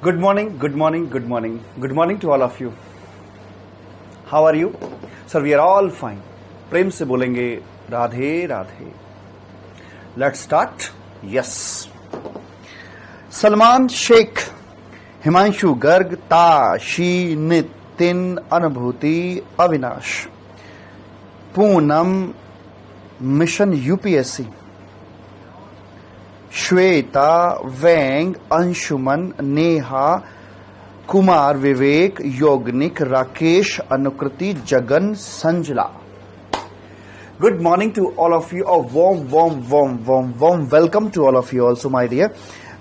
Good morning, good morning, good morning. Good morning to all of you. How are you? Sir, we are all fine. प्रेम से बोलेंगे Radhe Radhe. Let's start. Yes. Salman Sheikh, Himanshu Garg, Tashi, Nitin, अनुभूति, Avinash, Poonam, mission UPSC, Shweta, वेंग, अंशुमन, नेहा, कुमार, विवेक, योगनिक, राकेश, अनुकृति, Jagan, संजला. Good morning to all of you. A warm welcome to all of you also, my dear.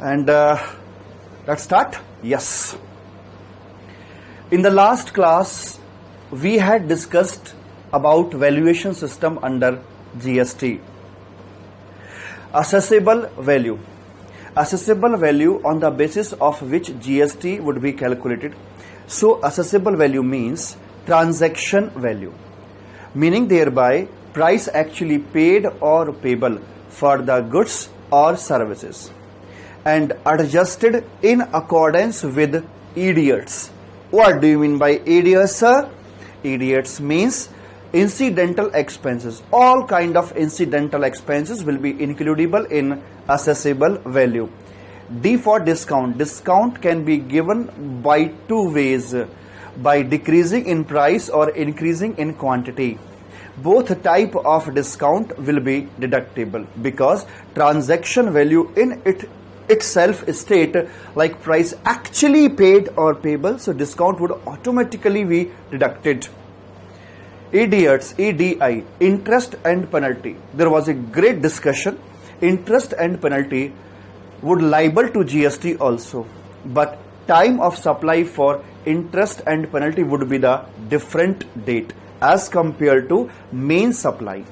And let's start. Yes. In the last class, we had discussed about valuation system under GST. Assessable value. Assessable value on the basis of which GST would be calculated. So, assessable value means transaction value, meaning thereby price actually paid or payable for the goods or services, and adjusted in accordance with EDIATS. What do you mean by EDIATS, sir? EDIATS means incidental expenses. All kind of incidental expenses will be includable in assessable value. D for discount. Discount can be given by two ways, by decreasing in price or increasing in quantity. Both type of discount will be deductible because transaction value in itself state like price actually paid or payable, so discount would automatically be deducted. EDIATS, EDI, interest and penalty. There was a great discussion. Interest and penalty would liable to GST also, but time of supply for interest and penalty would be the different date as compared to main supply.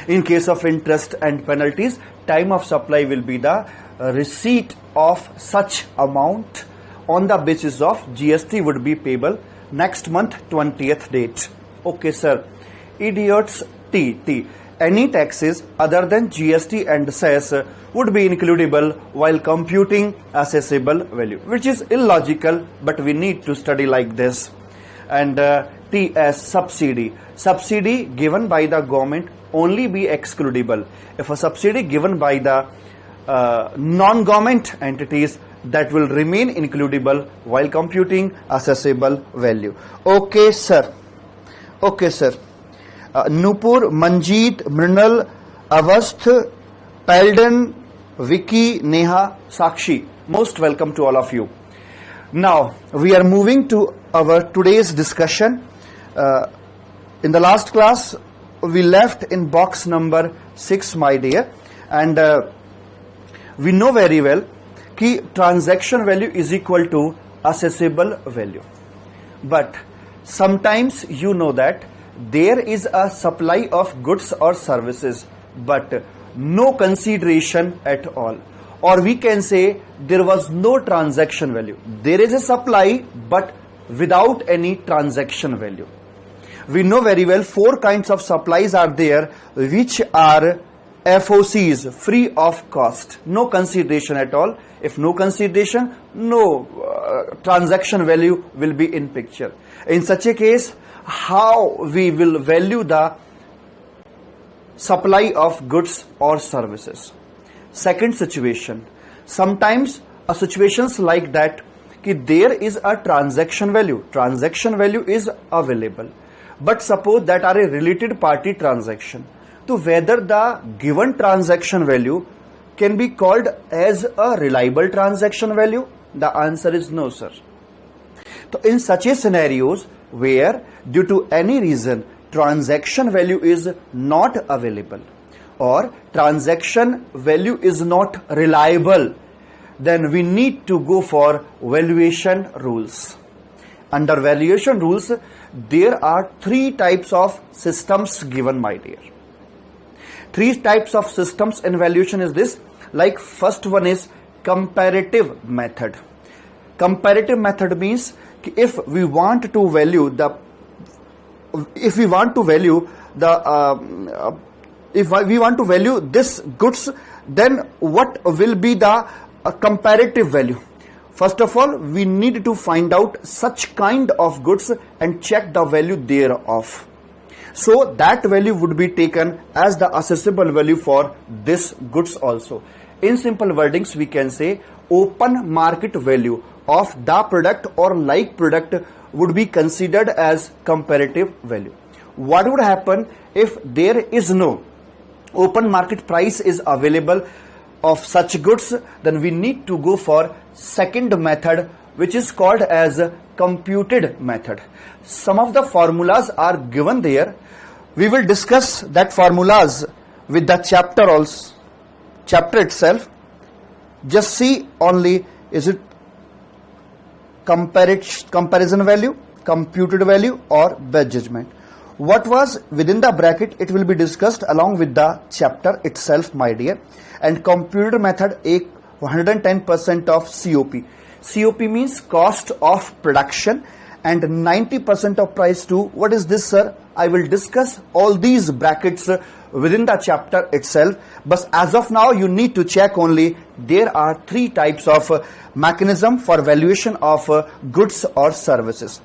In case of interest and penalties, time of supply will be the receipt of such amount on the basis of GST would be payable next month 20th date. Okay, sir. EDIATS T. Any taxes other than GST and cess would be includable while computing assessable value, which is illogical, but we need to study like this. And T as subsidy. Subsidy given by the government only be excludable. If a subsidy given by the non-government entities, that will remain includable while computing assessable value. Okay, sir. Okay, sir. Nupur, Manjeet, Mrinal, Avasth, Pelden, Vicky, Neha, Sakshi. Most welcome to all of you. Now, we are moving to our today's discussion. In the last class, we left in box number 6, my dear. And we know very well कि transaction value is equal to assessable value. But sometimes you know that there is a supply of goods or services, but no consideration at all. Or we can say there was no transaction value. There is a supply, but without any transaction value. We know very well 4 kinds of supplies are there, which are FOCs, free of cost, no consideration at all. If no consideration, no transaction value will be in picture. In such a case, how we will value the supply of goods or services? Second situation, sometimes a situations like that कि there is a transaction value. Transaction value is available, but suppose that are a related party transaction. So whether the given transaction value can be called as a reliable transaction value? The answer is no, sir. So in such a scenarios where due to any reason transaction value is not available or transaction value is not reliable, then we need to go for valuation rules. Under valuation rules, there are 3 types of systems given, my dear. 3 types of systems in valuation is this. Like first one is comparative method. Comparative method means if we want to value this goods, then what will be the comparative value? First of all, we need to find out such kind of goods and check the value thereof. So that value would be taken as the assessable value for this goods also. In simple wordings, we can say open market value of the product or like product would be considered as comparative value. What would happen if there is no open market price is available of such goods? Then we need to go for second method, which is called as computed method. Some of the formulas are given there. We will discuss that formulas with the chapter itself. Just see only, is it comparison value, computed value, or best judgment. What was within the bracket, it will be discussed along with the chapter itself, my dear. And computed method, 110% of COP. COP means cost of production, and 90% of price to, what is this, sir? I will discuss all these brackets within the chapter itself. But as of now, you need to check only there are three types of mechanism for valuation of goods or services.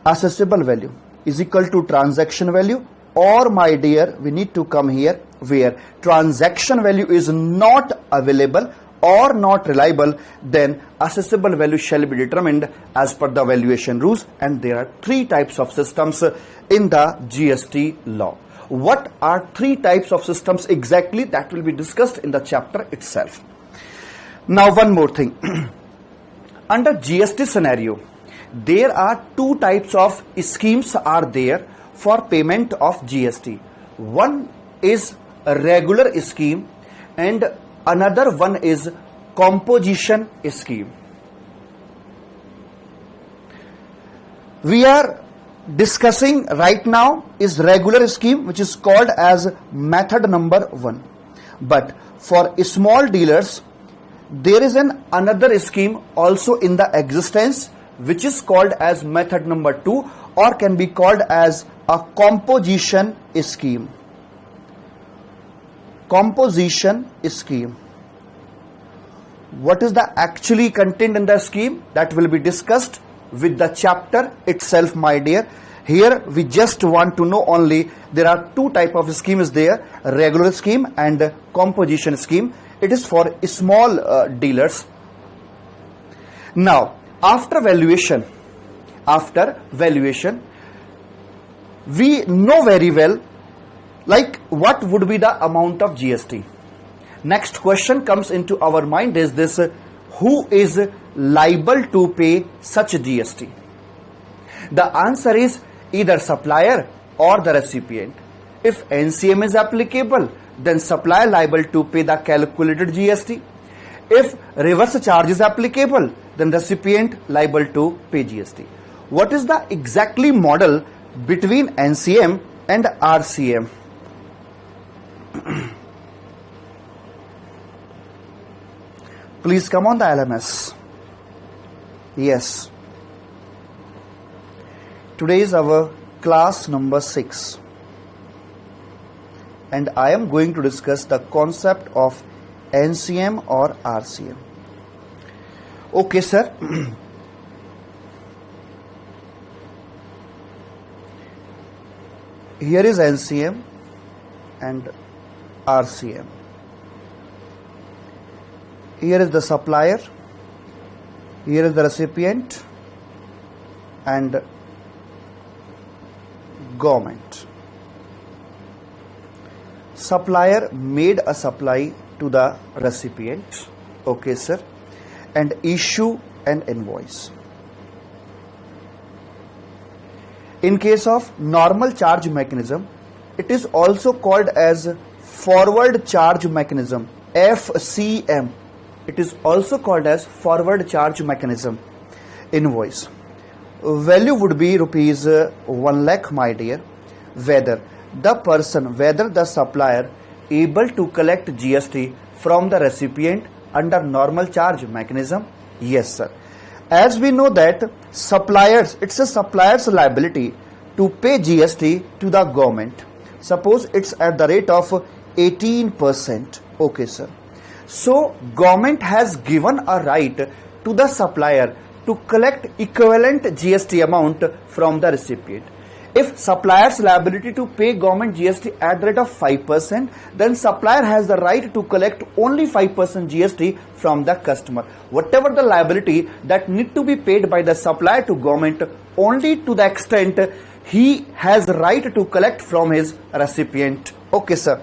Assessable value is equal to transaction value, or my dear, we need to come here where transaction value is not available or not reliable, then assessable value shall be determined as per the valuation rules. And there are three types of systems in the GST law. What are three types of systems exactly? That will be discussed in the chapter itself. Now one more thing. Under GST scenario, there are two types of schemes are there for payment of GST. One is a regular scheme and another one is composition scheme. We are discussing right now is regular scheme, which is called as method number 1. But for small dealers, there is another scheme also in the existence, which is called as method number 2, or can be called as a composition scheme. Composition scheme. What is the actually content in the scheme? That will be discussed with the chapter itself, my dear. Here we just want to know only there are two type of schemes there, regular scheme and composition scheme. It is for small dealers. Now after valuation, we know very well like what would be the amount of GST. Next question comes into our mind is this: who is liable to pay such GST? The answer is either supplier or the recipient. If NCM is applicable, then supplier liable to pay the calculated GST. If reverse charge is applicable, then recipient liable to pay GST. What is the exactly model between NCM and RCM? Please come on the LMS. Yes. Today is our class number 6. And I am going to discuss the concept of NCM or RCM. Okay, sir. Here is NCM and RCM. Here is the supplier, here is the recipient, and government. Supplier made a supply to the recipient, okay sir, and issue an invoice. In case of normal charge mechanism, it is also called as forward charge mechanism, FCM. It is also called as forward charge mechanism. Invoice value would be rupees 1 lakh, my dear. Whether the supplier able to collect GST from the recipient under normal charge mechanism? Yes sir. As we know that suppliers, it's a supplier's liability to pay GST to the government. Suppose it's at the rate of 18%. Okay sir. So government has given a right to the supplier to collect equivalent GST amount from the recipient. If supplier's liability to pay government GST at the rate of 5%, then supplier has the right to collect only 5% GST from the customer. Whatever the liability that need to be paid by the supplier to government, only to the extent he has right to collect from his recipient. Okay, sir.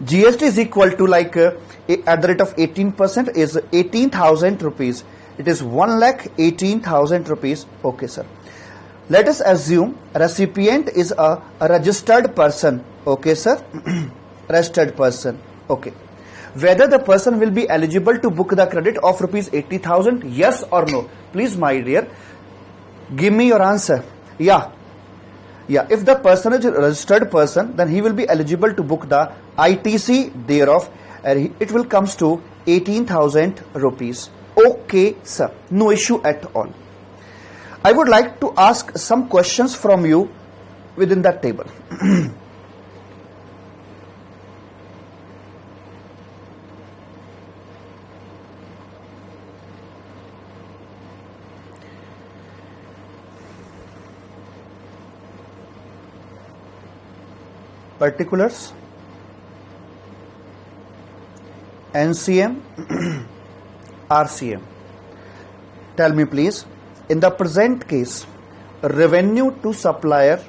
GST is equal to like at the rate of 18% is 18,000 rupees. It is 1,18,000 rupees. Okay, sir. Let us assume recipient is a registered person. Okay, sir. Registered person. Okay. Whether the person will be eligible to book the credit of rupees 80,000, yes or no? Please, my dear, give me your answer. Yeah. If the person is a registered person, then he will be eligible to book the ITC thereof. It will comes to 18,000 rupees. Okay, sir. No issue at all. I would like to ask some questions from you within that table. Particulars, NCM, RCM. Tell me please, in the present case, revenue to supplier,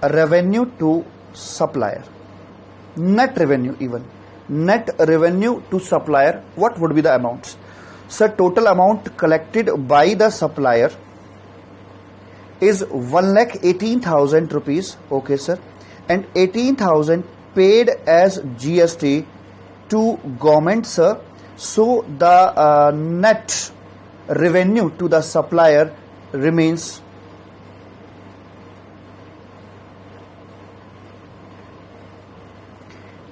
revenue to supplier, net revenue even, net revenue to supplier, what would be the amounts? Sir, total amount collected by the supplier is 1,18,000 rupees. Okay, sir. And 18,000 paid as GST to government, sir. So the net revenue to the supplier remains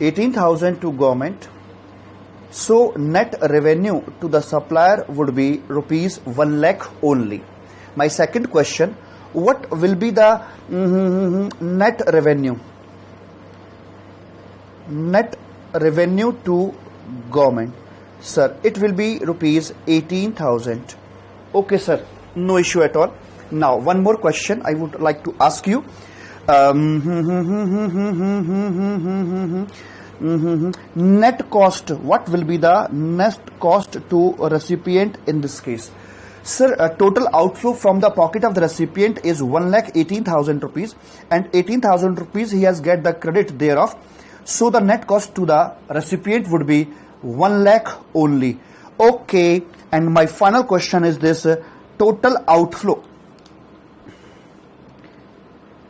18,000 to government. So net revenue to the supplier would be rupees 1 lakh only. My second question, what will be the net revenue? Net revenue to government. Sir, it will be rupees 18,000. Okay, sir. No issue at all. Now, one more question I would like to ask you. Net cost, what will be the net cost to a recipient in this case? Sir, total outflow from the pocket of the recipient is 1,18,000 rupees, and 18,000 rupees he has get the credit thereof. So the net cost to the recipient would be 1 lakh only. Okay, and my final question is this, total outflow,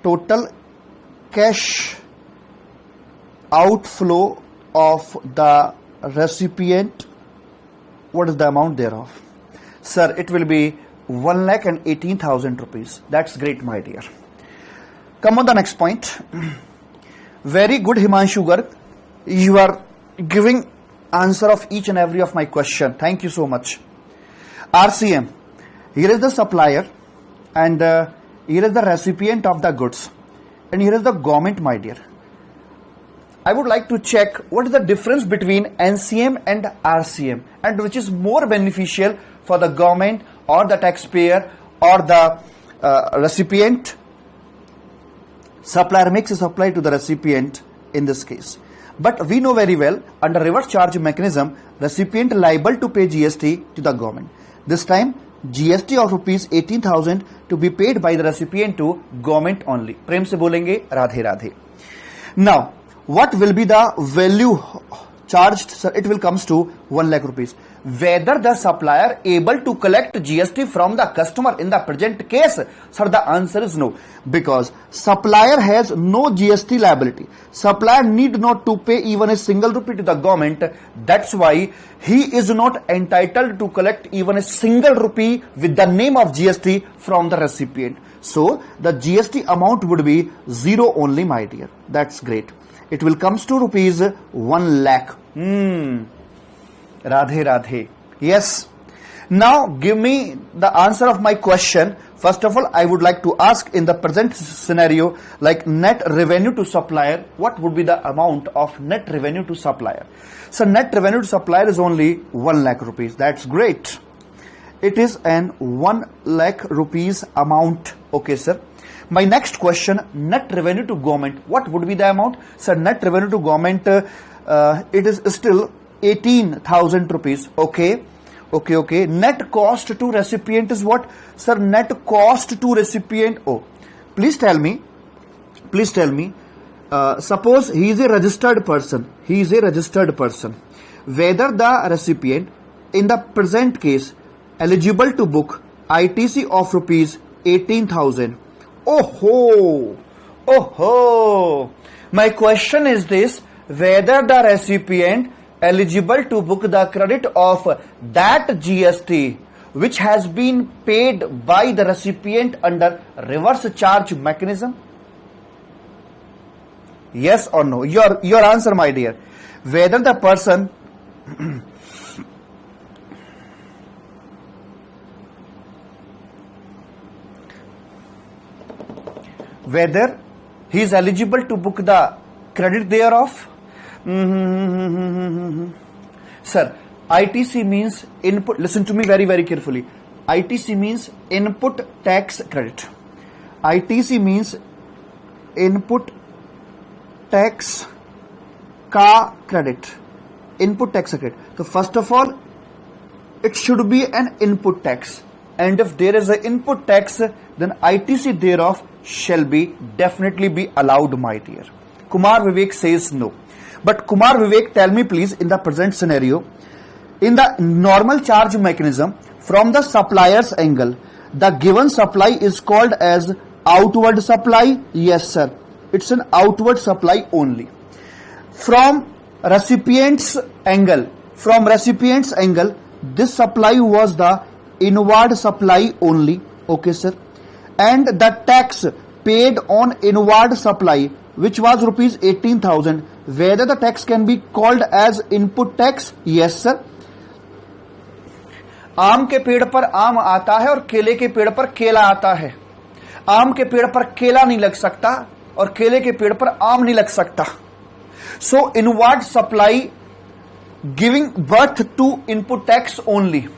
total cash outflow of the recipient, what is the amount thereof? Sir, it will be 1,18,000 rupees. That's great, my dear. Come on the next point. Very good, Himanshu Garg. You are giving answer of each and every of my question. Thank you so much. RCM. Here is the supplier and here is the recipient of the goods. And here is the government, my dear. I would like to check what is the difference between NCM and RCM and which is more beneficial for the government or the taxpayer or the recipient. Supplier makes a supply to the recipient in this case. But we know very well under reverse charge mechanism, recipient liable to pay GST to the government. This time GST of rupees 18,000 to be paid by the recipient to government only. Prem se bolenge, Radhe Radhe. Now, what will be the value charged? Sir, it will comes to 1 lakh rupees. Whether the supplier able to collect GST from the customer in the present case? Sir, the answer is no, because supplier has no GST liability. Supplier need not to pay even a single rupee to the government. That's why he is not entitled to collect even a single rupee with the name of GST from the recipient. So the GST amount would be 0 only, my dear. That's great. It will comes to rupees 1 lakh. Radhe Radhe. Yes. Now give me the answer of my question First of all, I would like to ask in the present scenario, like net revenue to supplier, what would be the amount of net revenue to supplier? So net revenue to supplier is only 1 lakh rupees. That's great. It is an 1 lakh rupees amount. Okay, sir. My next question, net revenue to government, what would be the amount? Sir, net revenue to government, it is still 18,000 rupees. Okay. Net cost to recipient is what? Sir, net cost to recipient. Oh, please tell me. Suppose he is a registered person. Whether the recipient, in the present case, eligible to book ITC of rupees 18,000. Oh ho. My question is this: whether the recipient eligible to book the credit of that GST which has been paid by the recipient under reverse charge mechanism? Yes or no? Your answer, my dear. Whether the person whether he is eligible to book the credit thereof. Sir, ITC means input. Listen to me very, very carefully. ITC means input tax credit. ITC means input tax ka credit. Input tax credit. So first of all, it should be an input tax. And if there is an input tax, then ITC thereof shall be definitely be allowed, my dear. Kumar Vivek says no. But Kumar Vivek, tell me please, in the present scenario, in the normal charge mechanism, from the supplier's angle, the given supply is called as outward supply. Yes, sir. It's an outward supply only. From recipient's angle, this supply was the inward supply only. Okay, sir. And the tax paid on inward supply, which was rupees 18,000, whether the tax can be called as input tax? Yes, sir. आम के पेड़ पर आम आता है और केले के पेड़ पर केला आता है. आम के पेड़ पर केला नहीं लग सकता और केले के पेड़ पर आम नहीं लग सकता. So inward supply giving birth to input tax only.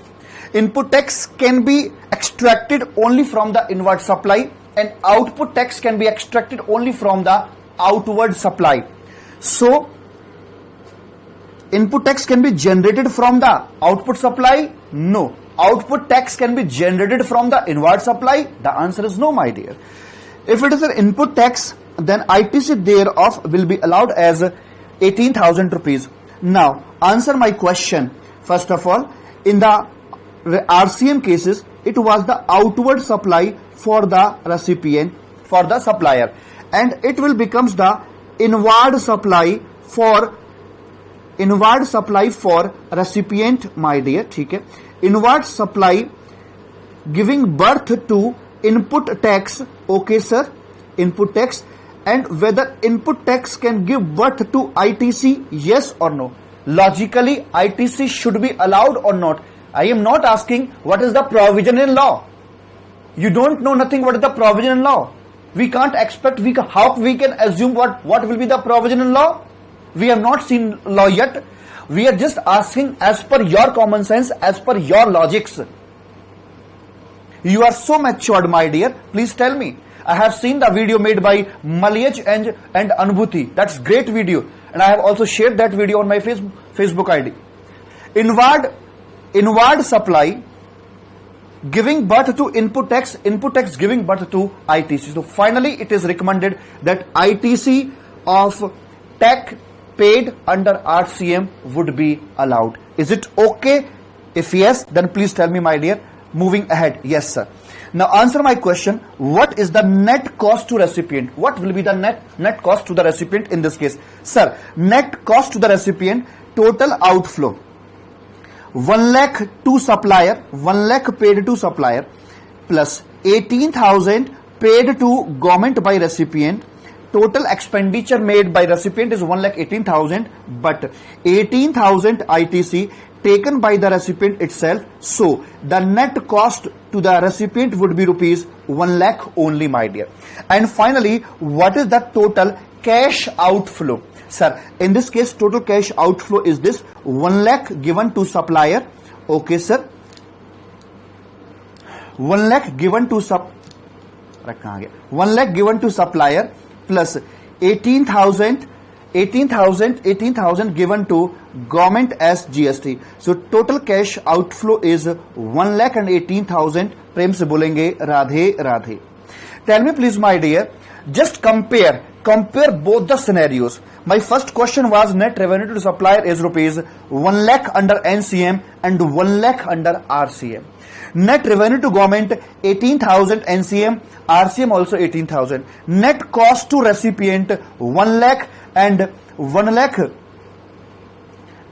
Input tax can be extracted only from the inward supply and output tax can be extracted only from the outward supply. So input tax can be generated from the output supply? No. Output tax can be generated from the inward supply? The answer is no, my dear. If it is an input tax, then ITC thereof will be allowed as 18,000 rupees. Now, answer my question. First of all, in the RCM cases, it was the outward supply for the recipient, for the supplier, and it will becomes the inward supply for recipient, my dear. ठीक है. Inward supply giving birth to input tax. Okay, sir. Input tax. And whether input tax can give birth to ITC? Yes or no? Logically, ITC should be allowed or not? I am not asking what is the provision in law. You don't know nothing what is the provision in law. We can't expect, how we can assume what will be the provision in law? We have not seen law yet. We are just asking as per your common sense, as per your logics. You are so matured, my dear. Please tell me. I have seen the video made by Maliyaj and Anubhuti. That's great video. And I have also shared that video on my Facebook ID. Inward supply giving birth to input tax giving birth to ITC. So finally it is recommended that ITC of tax paid under RCM would be allowed. Is it okay? If yes, then please tell me, my dear. Moving ahead. Yes, sir. Now answer my question. What is the net cost to recipient? What will be the net cost to the recipient in this case? Sir, net cost to the recipient, total outflow 1 lakh to supplier, 1 lakh paid to supplier, plus 18,000 paid to government by recipient. Total expenditure made by recipient is 1,18,000, but 18,000 ITC taken by the recipient itself. So the net cost to the recipient would be rupees 1 lakh only, my dear. And finally, what is the total cash outflow? Sir, in this case, total cash outflow is this 1 lakh given to supplier. Okay, sir. 1 lakh given to 1 lakh given to supplier plus 18,000 given to government as GST. So total cash outflow is 1 lakh and 18,000. प्रेम से बोलेंगे Radhe Radhe. Tell me please, my dear, just compare both the scenarios. My first question was net revenue to supplier is rupees 1 lakh under NCM and 1 lakh under RCM. Net revenue to government 18,000 NCM, RCM also 18,000. Net cost to recipient 1 lakh and 1 lakh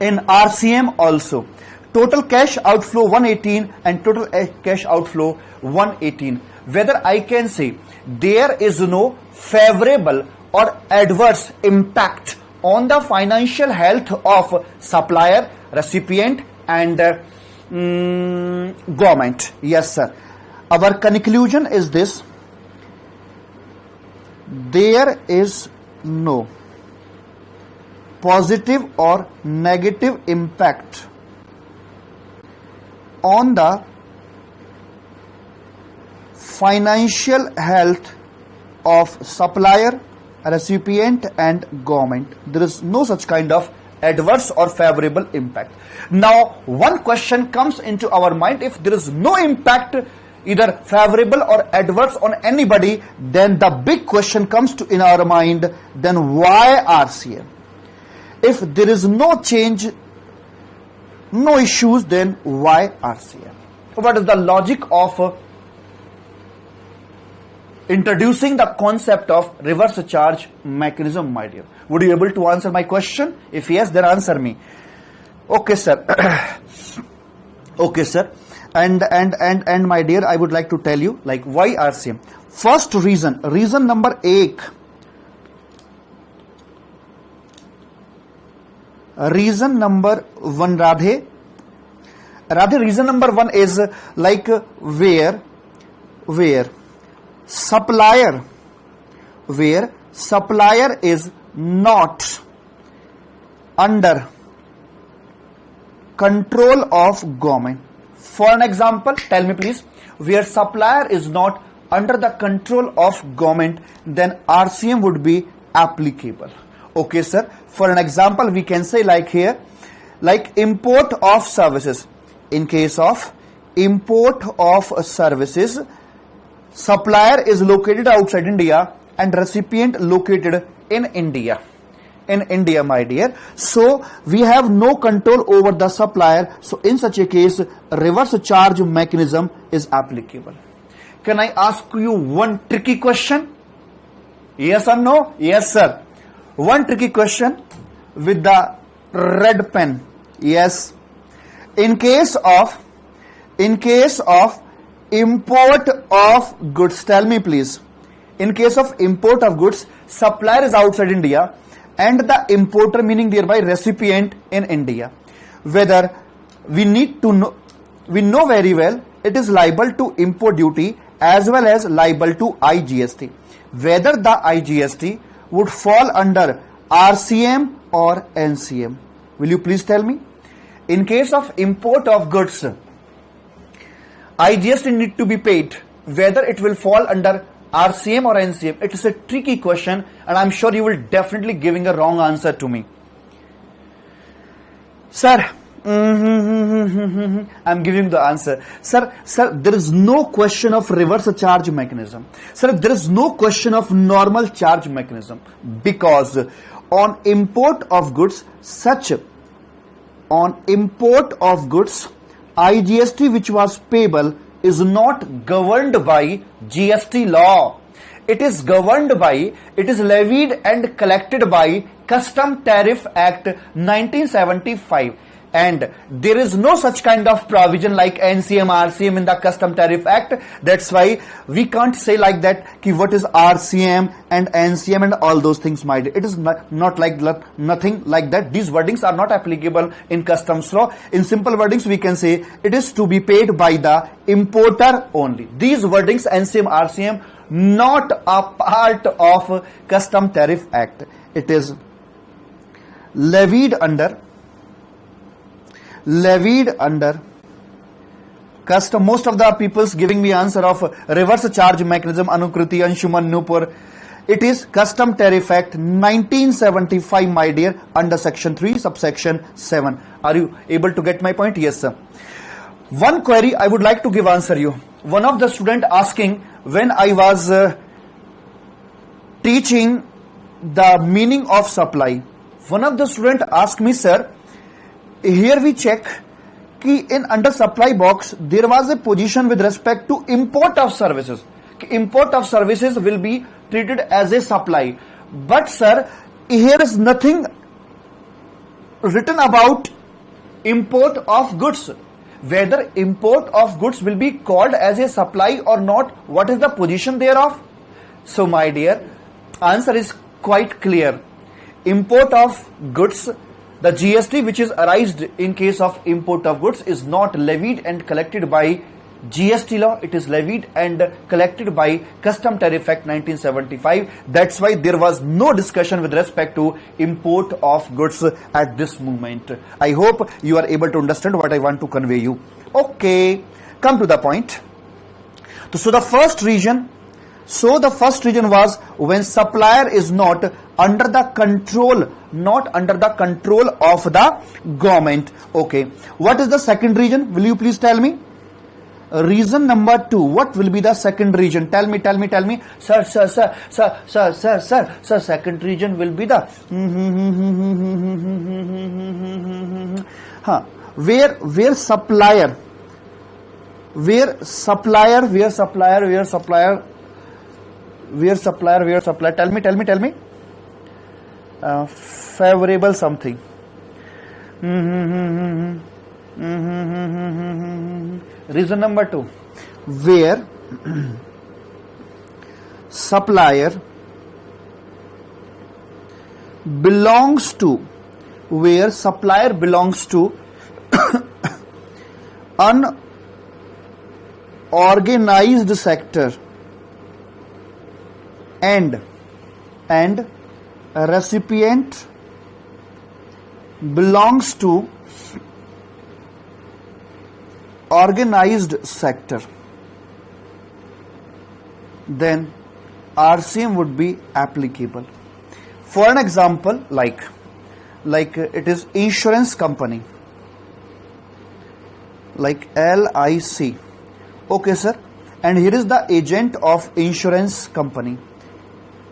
in RCM also. Total cash outflow 118 and total cash outflow 118. Whether I can say there is no favorable or adverse impact on the financial health of supplier, recipient and government. Yes, sir. Our conclusion is this: there is no positive or negative impact on the financial health of supplier, recipient and government. There is no such kind of adverse or favorable impact. Now, one question comes into our mind: if there is no impact, either favorable or adverse on anybody, then the big question comes to in our mind, then why RCM? If there is no change, no issues, then why RCM? What is the logic of introducing the concept of reverse charge mechanism, my dear? Would you be able to answer my question? If yes, then answer me. Okay, sir. Okay, sir. And my dear, I would like to tell you like why RCM. First reason number 1. Reason number 1, Radhe, reason number 1 is like where supplier is not under control of government. For an example, tell me please, where supplier is not under the control of government, then RCM would be applicable. Okay, sir. For an example, we can say like here, like import of services. In case of import of services, supplier is located outside India and recipient located in India. In India, my dear. So we have no control over the supplier. So in such a case, reverse charge mechanism is applicable. Can I ask you one tricky question? Yes or no? Yes, sir. One tricky question with the red pen. Yes. In case of import of goods, tell me please. In case of import of goods, supplier is outside India and the importer, meaning thereby recipient, in India. Whether we know very well it is liable to import duty as well as liable to IGST. Whether the IGST would fall under RCM or NCM. Will you please tell me? In case of import of goods, IGST need to be paid. Whether it will fall under RCM or NCM, it is a tricky question and I'm sure you will definitely giving a wrong answer to me. Sir, I'm giving the answer. Sir, there is no question of reverse charge mechanism. Sir, there is no question of normal charge mechanism because on import of goods, IGST which was payable is not governed by GST law. It is levied and collected by Custom Tariff Act 1975. and there is no such kind of provision like NCM, RCM in the Custom Tariff Act. That's why we can't say like that ki what is RCM and NCM and all those things, my dear. It is not like nothing like that. These wordings are not applicable in customs law. In simple wordings, we can say it is to be paid by the importer only. These wordings, NCM, RCM, not a part of Custom Tariff Act. It is levied under custom. Most of the people's giving me answer of reverse charge mechanism, Anukriti, Anshuman, Nupur. It is Custom Tariff Act 1975, my dear, under section 3 subsection 7. Are you able to get my point? Yes, sir. One query I would like to give answer you. One of the student asking, when I was teaching the meaning of supply, one of the student asked me, sir, here we check ki in under supply box there was a position with respect to import of services. Import of services will be treated as a supply, but sir, here is nothing written about import of goods. Whether import of goods will be called as a supply or not, what is the position thereof? So my dear, answer is quite clear. Import of goods, the GST which is arised in case of import of goods is not levied and collected by GST law. It is levied and collected by Custom Tariff Act 1975. That's why there was no discussion with respect to import of goods at this moment. I hope you are able to understand what I want to convey you. Okay, come to the point. So the first reason was when supplier is not under the control of the government. Okay, what is the second reason? Will you please tell me? Reason number 2. What will be the second reason? Tell me. Sir. Second reason will be the where supplier. Tell me. Favorable something. Reason number 2, where supplier belongs to unorganized sector and recipient belongs to organized sector, then RCM would be applicable. For an example, like it is insurance company, like LIC. Okay, sir. And here is the agent of insurance company,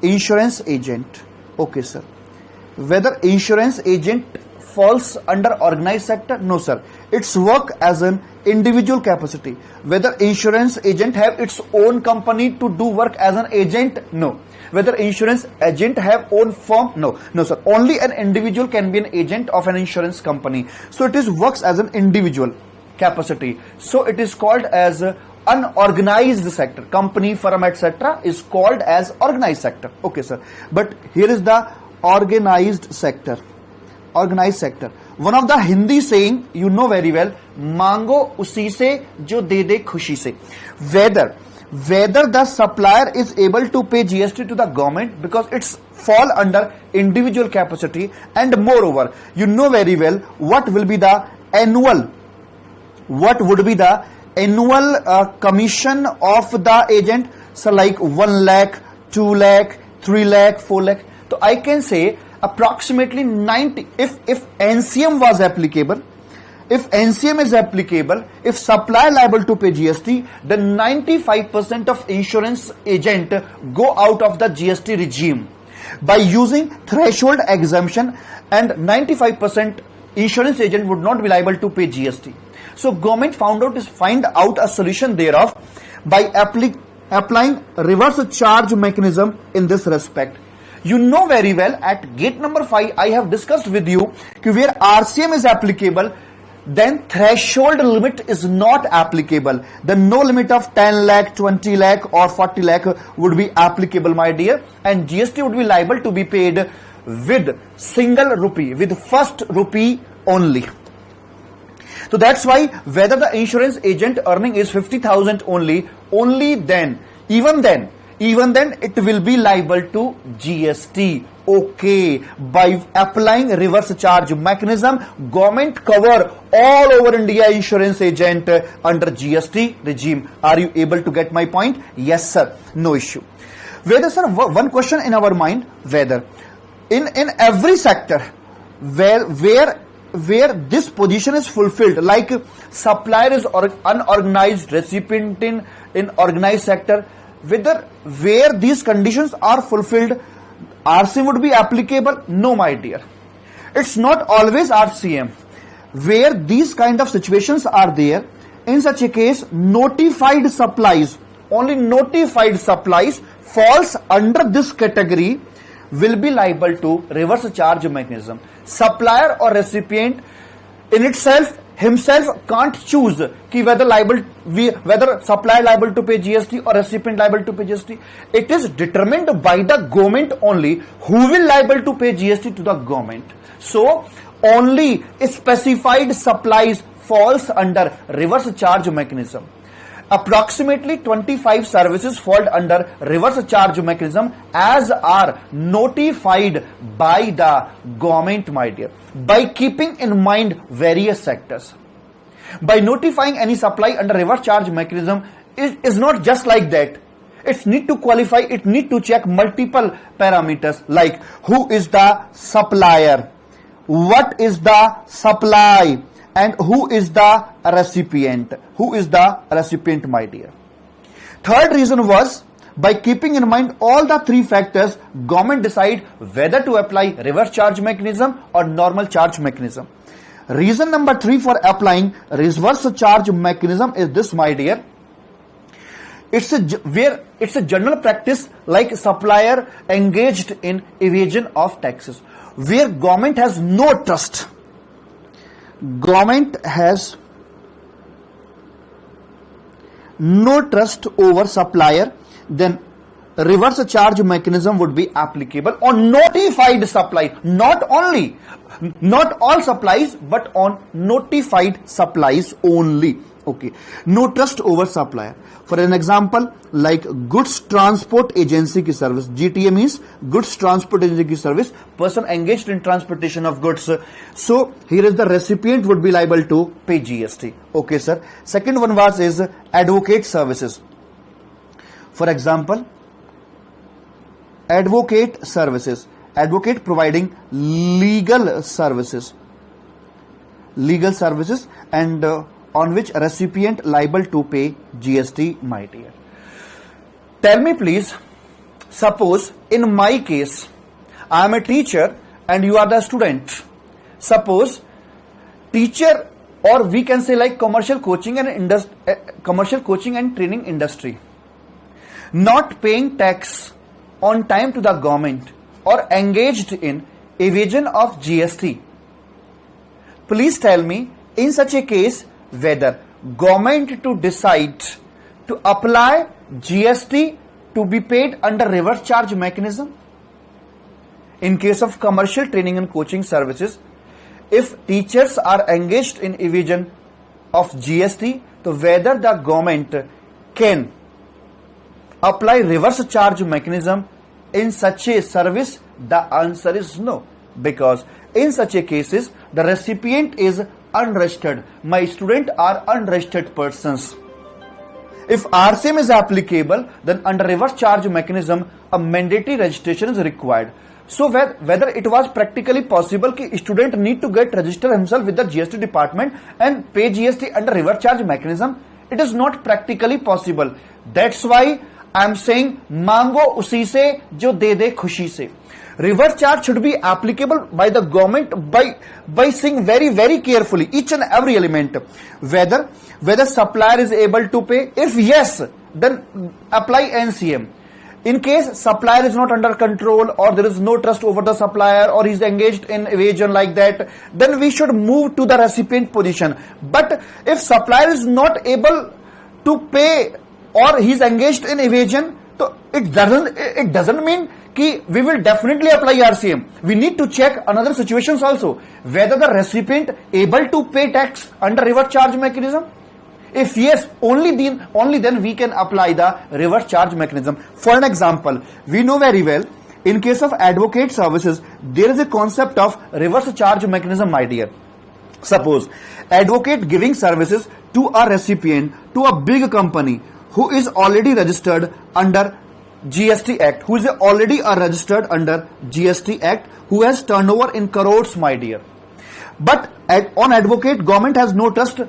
insurance agent. Okay, sir. Whether insurance agent falls under organized sector? No, sir. It's work as an individual capacity. Whether insurance agent have its own company to do work as an agent? No. Whether insurance agent have own firm? No, sir. Only an individual can be an agent of an insurance company. So it is works as an individual capacity. So it is called as unorganized sector. Company, firm, etc. is called as organized sector. Okay, sir. But here is the organized sector. Organized sector. One of the Hindi saying, you know very well, मांगो उसी से जो दे दे खुशी से. Whether the supplier is able to pay GST to the government because it's fall under individual capacity, and moreover, you know very well what will be the annual commission of the agent. So like 1 lakh, 2 lakh, 3 lakh, 4 lakh. So I can say approximately 90, if NCM was applicable, if NCM is applicable, if supplier liable to pay GST, then 95% of insurance agent go out of the GST regime by using threshold exemption, and 95% insurance agent would not be liable to pay GST. So government find out a solution thereof by applying reverse charge mechanism in this respect. You know very well at gate number 5 I have discussed with you where RCM is applicable, then threshold limit is not applicable. Then no limit of 10 lakh, 20 lakh or 40 lakh would be applicable, my dear, and GST would be liable to be paid with single rupee, with first rupee only. So that's why whether the insurance agent earning is 50,000 only then, even then it will be liable to GST. Okay, by applying reverse charge mechanism, government cover all over India insurance agent under GST regime. Are you able to get my point? Yes sir, no issue. Whether sir, one question in our mind, whether in every sector where this position is fulfilled, like supplier is unorganized, recipient in organized sector, whether where these conditions are fulfilled, RCM would be applicable? No, my dear. It's not always RCM. Where these kind of situations are there, in such a case, notified supplies, only notified supplies falls under this category, will be liable to reverse charge mechanism. Supplier or recipient in itself himself can't choose ki whether supplier liable to pay GST or recipient liable to pay GST. It is determined by the government only who will liable to pay GST to the government. So only specified supplies falls under reverse charge mechanism. Approximately 25 services fall under reverse charge mechanism as are notified by the government, my dear, by keeping in mind various sectors. By notifying any supply under reverse charge mechanism is not just like that. It need to qualify, it need to check multiple parameters like who is the supplier, what is the supply, and who is the recipient. Who is the recipient, my dear? Third reason was, by keeping in mind all the three factors, government decide whether to apply reverse charge mechanism or normal charge mechanism. Reason number 3 for applying reverse charge mechanism is this, my dear. It's a general practice like supplier engaged in evasion of taxes, where government has no trust. Government has no trust over supplier, then reverse charge mechanism would be applicable on notified supply, not all supplies, but on notified supplies only. Okay, no trust over supplier. For an example, like goods transport agency ki service, GTA means goods transport agency ki service, person engaged in transportation of goods. So here is the recipient would be liable to pay GST. Okay sir. Second one is advocate services. For example, advocate services, advocate providing legal services and on which recipient liable to pay GST, my dear. Tell me please, suppose in my case, I am a teacher and you are the student. Suppose teacher, or we can say like commercial coaching and training industry, not paying tax on time to the government or engaged in evasion of GST. Please tell me, in such a case, whether government to decide to apply GST to be paid under reverse charge mechanism. In case of commercial training and coaching services, if teachers are engaged in evasion of GST, so whether the government can apply reverse charge mechanism in such a service, the answer is no, because in such a cases the recipient is unregistered. My student are unregistered persons. If RCM is applicable, then under reverse charge mechanism a mandatory registration is required. So whether it was practically possible कि student need to get register himself with the GST department and pay GST under reverse charge mechanism, it is not practically possible. That's why I am saying मांगो उसी से जो दे दे खुशी से. Reverse charge should be applicable by the government by seeing very carefully each and every element, whether supplier is able to pay. If yes, then apply NCM. In case supplier is not under control or there is no trust over the supplier or he's engaged in evasion like that, then we should move to the recipient position. But if supplier is not able to pay or he's engaged in evasion, so it doesn't mean कि we will definitely apply RCM. We need to check another situations also, whether the recipient able to pay tax under reverse charge mechanism. If yes, only then we can apply the reverse charge mechanism. For an example, we know very well, in case of advocate services, there is a concept of reverse charge mechanism, my dear. Suppose advocate giving services to a recipient, to a big company who is already registered under GST Act, who is already registered under GST Act, who has turnover in crores, my dear. But on advocate, government has no trust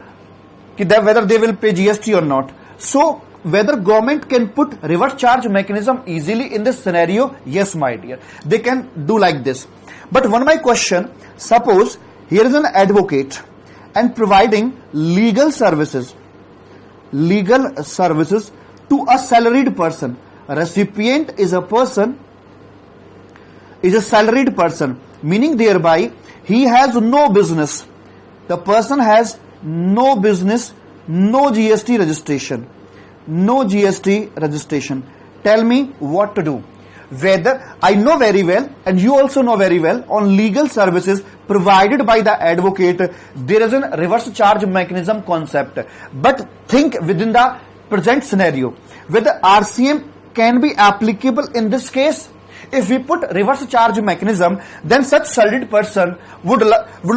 whether they will pay GST or not. So whether government can put reverse charge mechanism easily in this scenario? Yes, my dear, they can do like this. But one my question, suppose here is an advocate and providing legal services to a salaried person. Recipient is a salaried person, meaning thereby he has no business. The person has no business, no GST registration. Tell me what to do. Whether I know very well and you also know very well, on legal services provided by the advocate, there is a reverse charge mechanism concept. But think within the present scenario, whether RCM can be applicable in this case. If we put reverse charge mechanism, then such salaried person would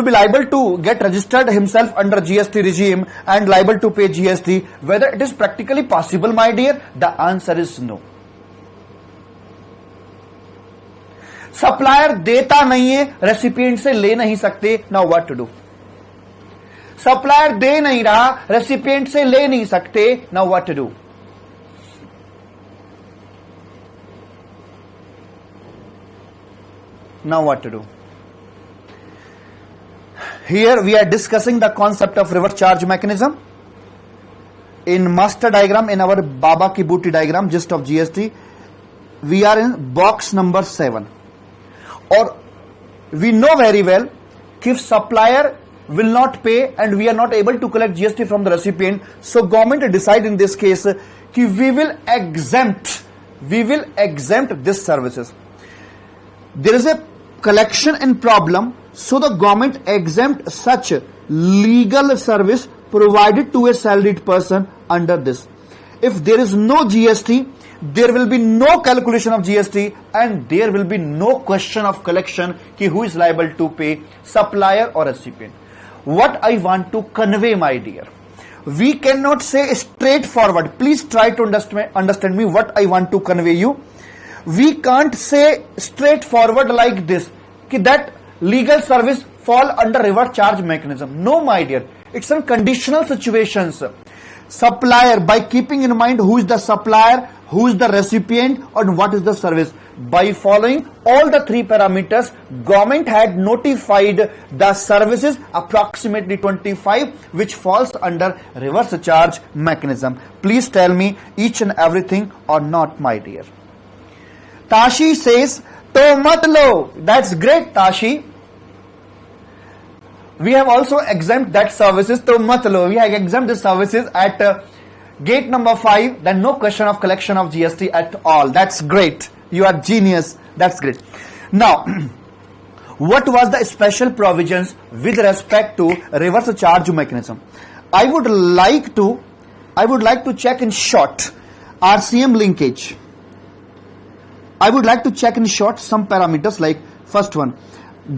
be liable to get registered himself under GST regime and liable to pay GST. Whether it is practically possible, my dear, the answer is no. Supplier देता नहीं है, recipient से ले नहीं सकते. Now what to do? Supplier दे नहीं रहा, recipient से ले नहीं सकते. Now what to do? Now what to do? Here we are discussing the concept of reverse charge mechanism. In master diagram, in our Baba ki booty diagram, gist of GST, we are in box number 7. Or we know very well, if supplier will not pay and we are not able to collect GST from the recipient, so government decide in this case that we will exempt this services. There is a collection in problem, so the government exempt such legal service provided to a salaried person under this. If there is no GST, there will be no calculation of GST and there will be no question of collection ki who is liable to pay, supplier or recipient. What I want to convey, my dear, we cannot say straightforward. Please try to understand me what I want to convey you. We can't say straightforward like this that legal service fall under reverse charge mechanism. No, my dear, it's in conditional situations. Supplier, by keeping in mind who is the supplier, who is the recipient, and what is the service. By following all the three parameters, government had notified the services approximately 25 which falls under reverse charge mechanism. Please tell me each and everything or not, my dear. Tashi says, to mat lo. That's great, Tashi. We have also exempt that services to mat lo. We have exempt the services at gate number 5. Then no question of collection of GST at all. That's great. You are genius. That's great. Now, what was the special provisions with respect to reverse charge mechanism? I would like to check in short RCM linkage. I would like to check in short some parameters like first one,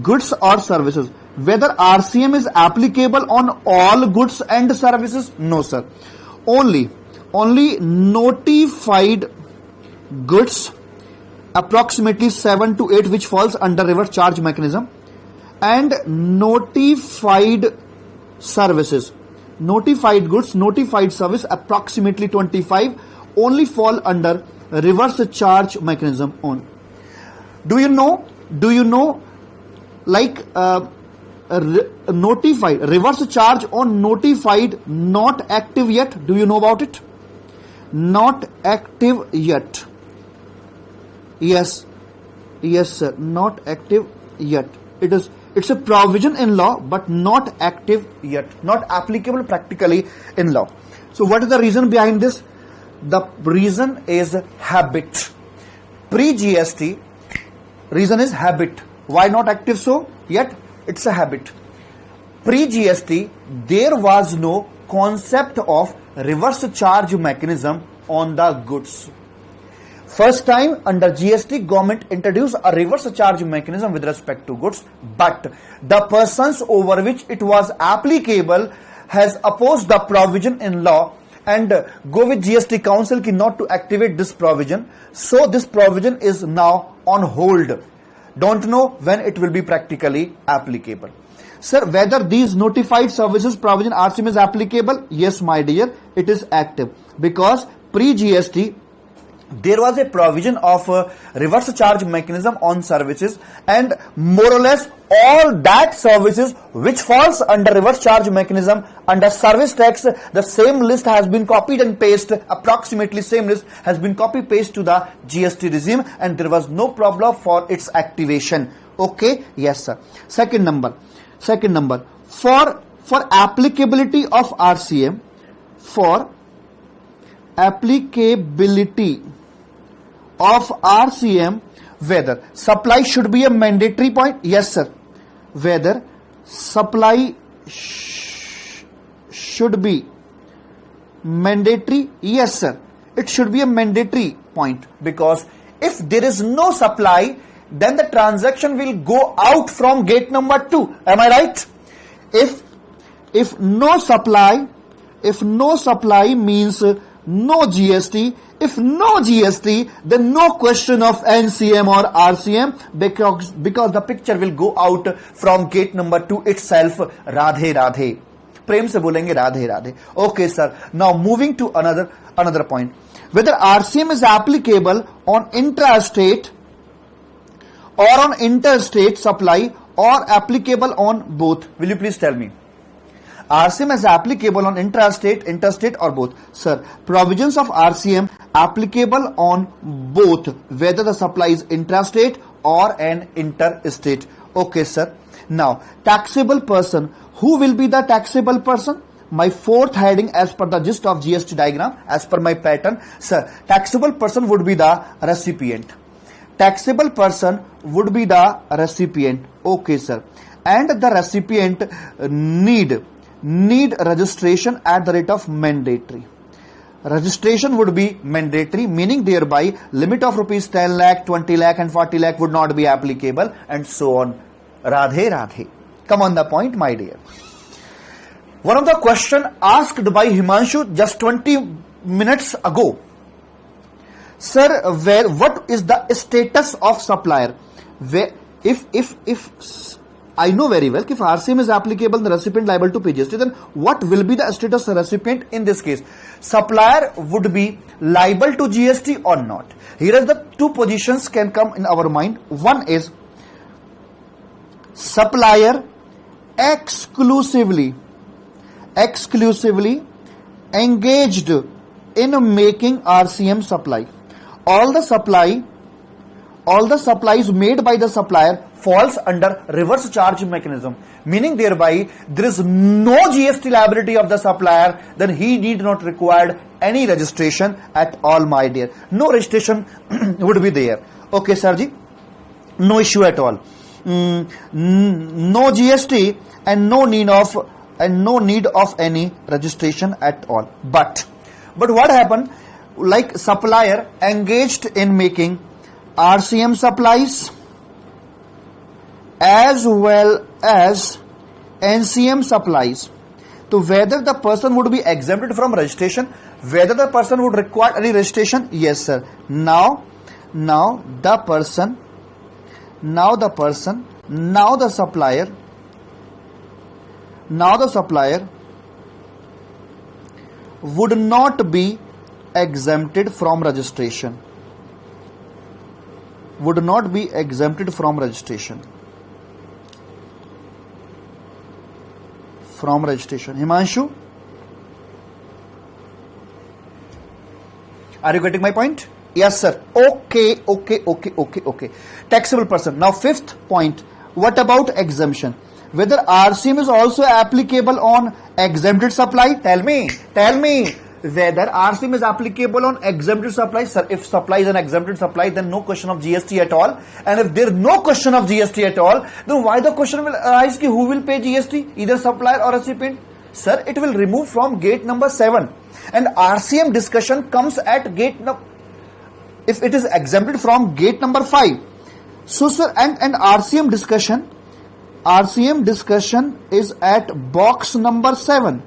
goods or services. Whether RCM is applicable on all goods and services? No, sir. Only notified goods, approximately 7 to 8, which falls under reverse charge mechanism, and notified services. Notified goods, notified service, approximately 25, only fall under reverse charge mechanism on. Do you know like notified, reverse charge on notified, not active yet? Do you know about it? Not active yet. Yes, yes, sir. Not active yet. It's a provision in law, but not active yet. Not applicable practically in law. So, what is the reason behind this? The reason is habit. Pre-GST, reason is habit. Why not active so? Yet it's a habit. Pre-GST, there was no concept of reverse charge mechanism on the goods. First time under GST, government introduced a reverse charge mechanism with respect to goods, but the persons over which it was applicable has opposed the provision in law and go with GST Council not to activate this provision. So this provision is now on hold. Don't know when it will be practically applicable. Sir, whether these notified services provision RCM is applicable? Yes, my dear, it is active because pre-GST there was a provision of a reverse charge mechanism on services, and more or less all that services which falls under reverse charge mechanism under service tax, the same list has been copied and pasted, approximately same list has been copy paste to the GST regime, and there was no problem for its activation. Okay, yes sir. Second number, for applicability of RCM, for applicability of RCM, whether supply should be a mandatory point? Yes sir. Whether supply should be mandatory? Yes sir. It should be a mandatory point, because if there is no supply, then the transaction will go out from gate number 2. Am I right? If no supply means no GST. If no GST, then no question of NCM or RCM, because the picture will go out from gate number 2 itself. Radhe Radhe. Prem se bolenge Radhe Radhe. Okay sir. Now moving to another point. Whether RCM is applicable on intrastate or on interstate supply, or applicable on both. Will you please tell me? RCM is applicable on intrastate, interstate or both? Sir, provisions of RCM applicable on both, whether the supply is intrastate or an interstate. Okay sir. Now, taxable person. Who will be the taxable person? My fourth heading as per the gist of GST diagram, as per my pattern. Sir, taxable person would be the recipient. Taxable person would be the recipient. Okay sir. And the recipient need registration at the rate of mandatory. Registration would be mandatory, meaning thereby limit of rupees 10 lakh, 20 lakh and 40 lakh would not be applicable, and so on. Radhe Radhe. Come on the point, my dear. One of the question asked by Himanshu just 20 minutes ago. Sir, what is the status of supplier? Where, if I know very well, if RCM is applicable, the recipient liable to pay GST, then what will be the status of recipient in this case? Supplier would be liable to GST or not? Here is the two positions can come in our mind. One is supplier exclusively engaged in making RCM supply. All the supplies made by the supplier falls under reverse charge mechanism, meaning thereby there is no GST liability of the supplier, then he need not require any registration at all, my dear. No registration would be there. Okay Sarji, no issue at all. No GST and no need of any registration at all. But what happened? Like supplier engaged in making RCM supplies as well as NCM supplies. So whether the person would be exempted from registration, whether the person would require any registration? Yes sir. Now the supplier would not be exempted from registration. Would not be exempted from registration. Himanshu, are you getting my point? Yes, sir. Okay. Taxable person. Now, fifth point. What about exemption? Whether RCM is also applicable on exempted supply? Tell me. Whether RCM is applicable on exempted supply. Sir, if supply is an exempted supply, then no question of GST at all. And if there is no question of GST at all, then why the question will arise who will pay GST? Either supplier or recipient? Sir, it will remove from gate number 7. And RCM discussion comes at gate number, if it is exempted from gate number 5. So, sir, and RCM discussion is at box number 7.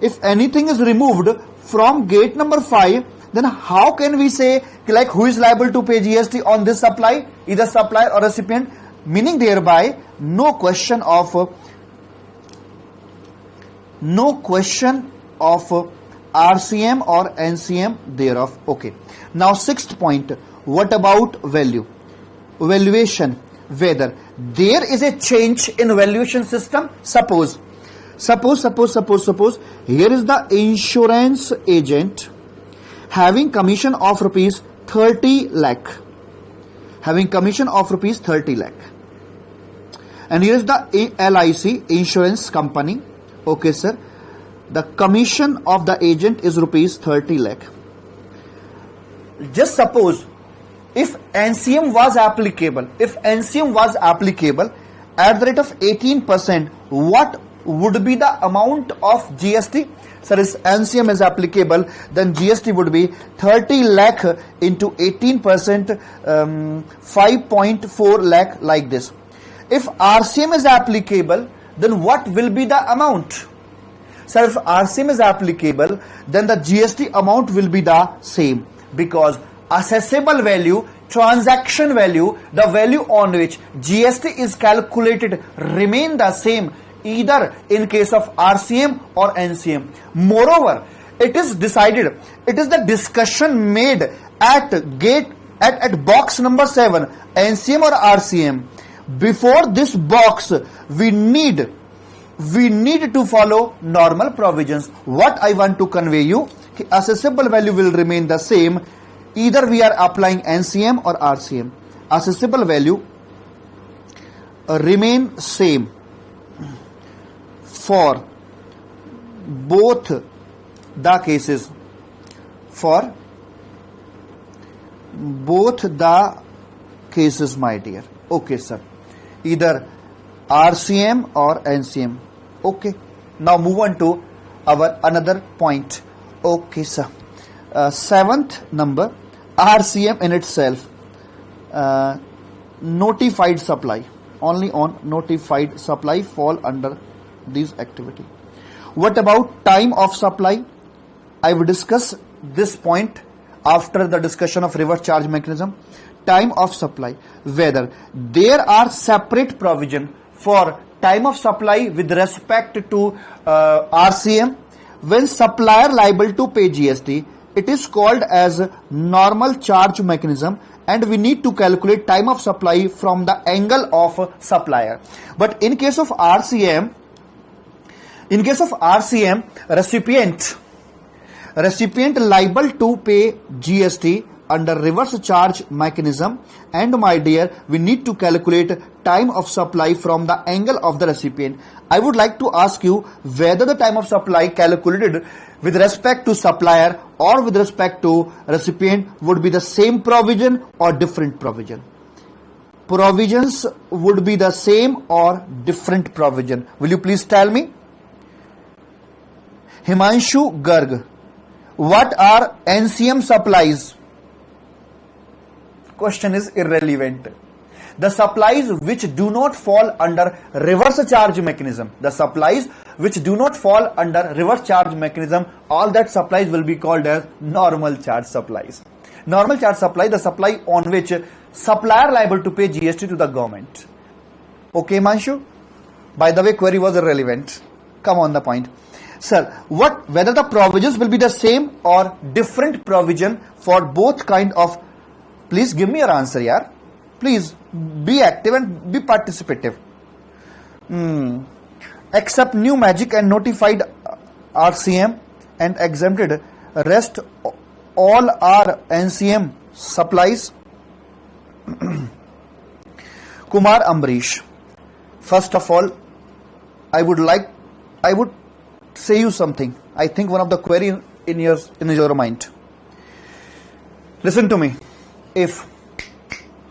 If anything is removed from gate number 5, then how can we say like who is liable to pay GST on this supply? Either supplier or recipient, meaning thereby no question of RCM or NCM thereof. Okay. Now, sixth point. What about value? Valuation. Whether there is a change in valuation system. Suppose here is the insurance agent having commission of rupees 30 lakh. And here is the LIC insurance company. Okay, sir. The commission of the agent is rupees 30 lakh. Just suppose if NCM was applicable at the rate of 18%, what would be the amount of GST? Sir, if NCM is applicable, then GST would be 30 lakh into 18%, 5.4 lakh, like this. If RCM is applicable, then what will be the amount? Sir, if RCM is applicable, then the GST amount will be the same, because assessable value, transaction value, the value on which GST is calculated remain the same either in case of RCM or NCM. Moreover, it is decided, it is the discussion made at box number 7, NCM or RCM. Before this box, we need to follow normal provisions. What I want to convey you, assessable value will remain the same either we are applying NCM or RCM. Assessable value remain same for both the cases. My dear. Okay, sir. Either RCM or NCM. Okay. Now move on to our another point. Okay, sir. Seventh number, RCM in itself. Notified supply. Only on notified supply fall under these activity. What about time of supply? I will discuss this point after the discussion of reverse charge mechanism. Time of supply, whether there are separate provision for time of supply with respect to RCM. When supplier liable to pay GST, it is called as normal charge mechanism, and we need to calculate time of supply from the angle of supplier. But in case of RCM, recipient liable to pay GST under reverse charge mechanism, and my dear, we need to calculate time of supply from the angle of the recipient. I would like to ask you whether the time of supply calculated with respect to supplier or with respect to recipient would be the same provision or different provision. Provisions would be the same or different provision. Will you please tell me? Himanshu Garg, what are NCM supplies? Question is irrelevant. The supplies which do not fall under reverse charge mechanism, all that supplies will be called as normal charge supplies. Normal charge supply, the supply on which supplier liable to pay GST to the government. Okay, Manshu? By the way, query was irrelevant. Come on the point. Sir, whether the provisions will be the same or different provision for both kind of. Please give me your answer, yaar. Please be active and be participative. Except new magic and notified RCM and exempted, rest all are NCM supplies. Kumar Ambrish. First of all, I would say you something. I think one of the query in your mind. Listen to me. If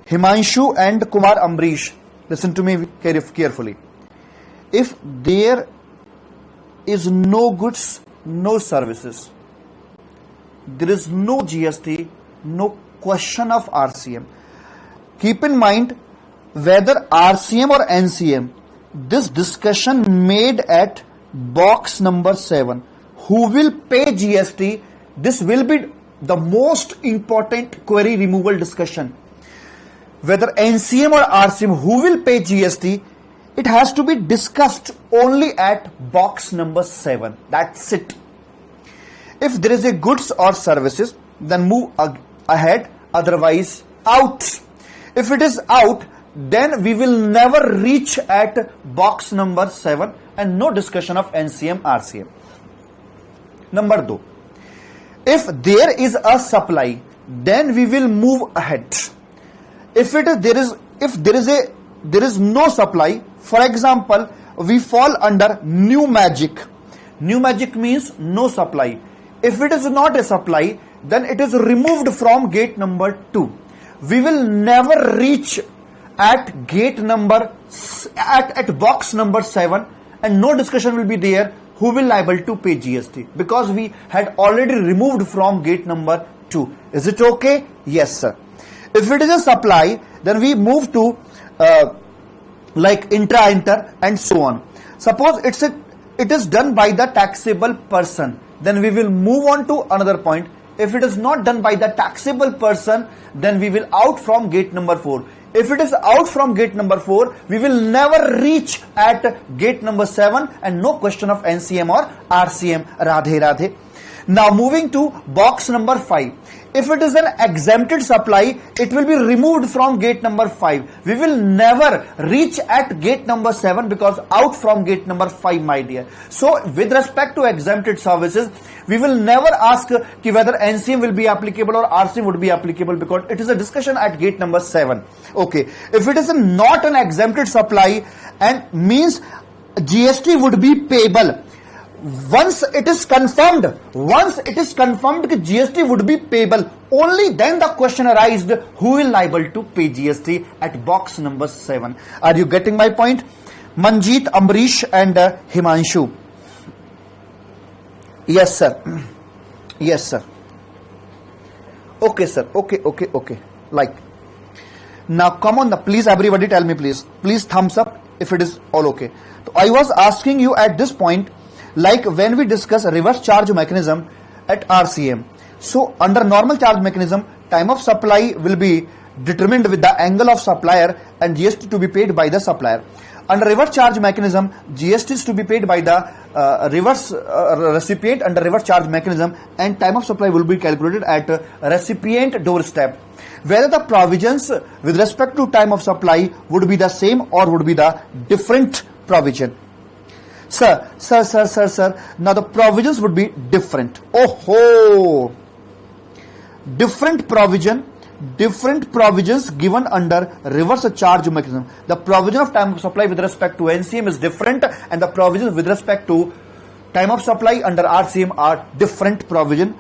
Himanshu and Kumar Ambrish, listen to me carefully. If there is no goods, no services, there is no GST, no question of RCM. Keep in mind, whether RCM or NCM, this discussion made at box number 7. Who will pay GST? This will be the most important query removal discussion. Whether NCM or RCM, who will pay GST? It has to be discussed only at box number 7. That's it. If there is a goods or services, then move ahead, otherwise out. If it is out, then we will never reach at box number 7 and no discussion of NCM, RCM. Number 2. If there is a supply, then we will move ahead. If there is no supply, for example, we fall under new magic. New magic means no supply. If it is not a supply, then it is removed from gate number 2. We will never reach at gate number at box number 7 and no discussion will be there who will liable to pay GST, because we had already removed from gate number 2. Is it okay? Yes, sir. If it is a supply, then we move to like inter and so on. Suppose it is done by the taxable person, then we will move on to another point. If it is not done by the taxable person, then we will out from gate number 4. If it is out from gate number 4, we will never reach at gate number 7 and no question of NCM or RCM. Radhe Radhe. Now moving to box number 5. If it is an exempted supply, it will be removed from gate number 5. We will never reach at gate number 7 because out from gate number 5, my dear. So with respect to exempted services, we will never ask whether NCM will be applicable or RCM would be applicable, because it is a discussion at gate number 7. Okay. If it is not an exempted supply and means GST would be payable. Once it is confirmed that GST would be payable, only then the question arises who will liable to pay GST at box number 7. Are you getting my point? Manjeet, Ambrish and Himanshu. Yes, sir. Yes, sir. Okay, sir. Okay. Like. Now come on, please everybody tell me please. Please thumbs up if it is all okay. So I was asking you at this point, like when we discuss reverse charge mechanism at RCM. So under normal charge mechanism, time of supply will be determined with the angle of supplier and GST to be paid by the supplier. Under reverse charge mechanism, GST is to be paid by the reverse recipient under reverse charge mechanism, and time of supply will be calculated at recipient doorstep. Whether the provisions with respect to time of supply would be the same or would be the different provision. Sir. Now the provisions would be different. Oh, different provisions given under reverse charge mechanism. The provision of time of supply with respect to NCM is different, and the provisions with respect to time of supply under RCM are different provision.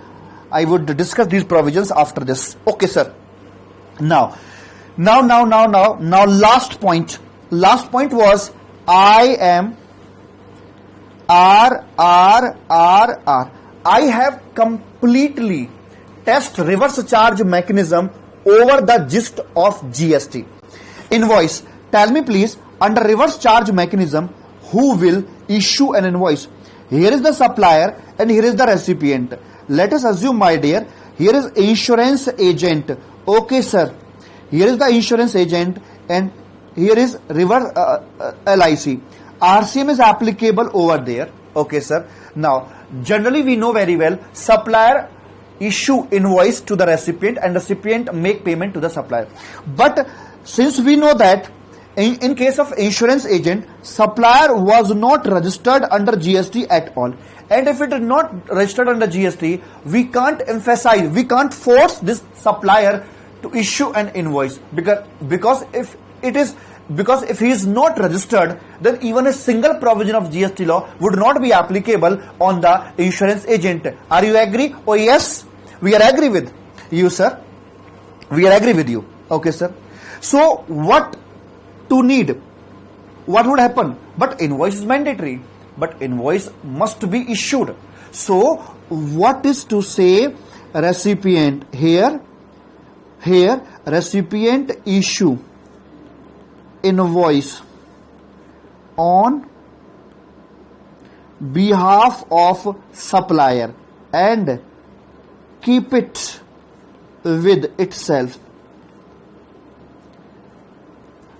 I would discuss these provisions after this. Okay, sir. Now, last point. Last point was I am R. I have completely test reverse charge mechanism over the gist of GST. Invoice. Tell me please, under reverse charge mechanism, who will issue an invoice? Here is the supplier and here is the recipient. Let us assume, my dear, here is insurance agent. Okay, sir. Here is the insurance agent and here is reverse LIC. RCM is applicable over there. Okay, sir. Now, generally we know very well, supplier issue invoice to the recipient and recipient make payment to the supplier. But since we know that in case of insurance agent, supplier was not registered under GST at all, And if it is not registered under GST, we can't emphasize, we can't force this supplier to issue an invoice, because if he is not registered, then even a single provision of GST law would not be applicable on the insurance agent. Are you agree? Oh yes, we are agree with you, sir. We are agree with you. Okay, sir. So what to need? What would happen? But invoice is mandatory. But invoice must be issued. So what is to say recipient here? Here recipient issue invoice on behalf of supplier and keep it with itself.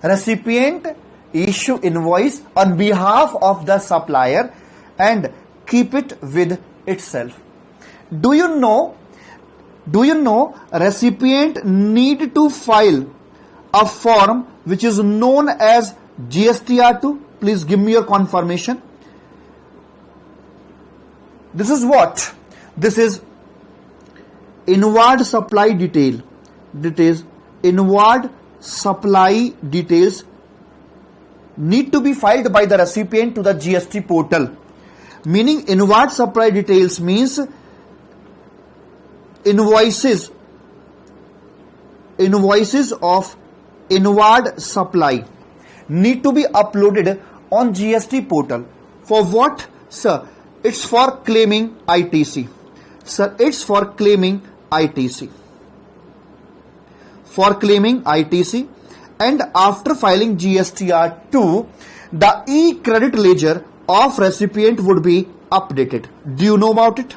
Recipient issue invoice on behalf of the supplier and keep it with itself. Do you know recipient need to file a form which is known as GSTR2? Please give me your confirmation. This is what? This is inward supply detail. Inward supply details need to be filed by the recipient to the GST portal. Meaning inward supply details means invoices of inward supply need to be uploaded on GST portal. For what, sir? It's for claiming ITC. Sir, it's for claiming ITC. For claiming ITC, and after filing GSTR2, the e-credit ledger of recipient would be updated. Do you know about it?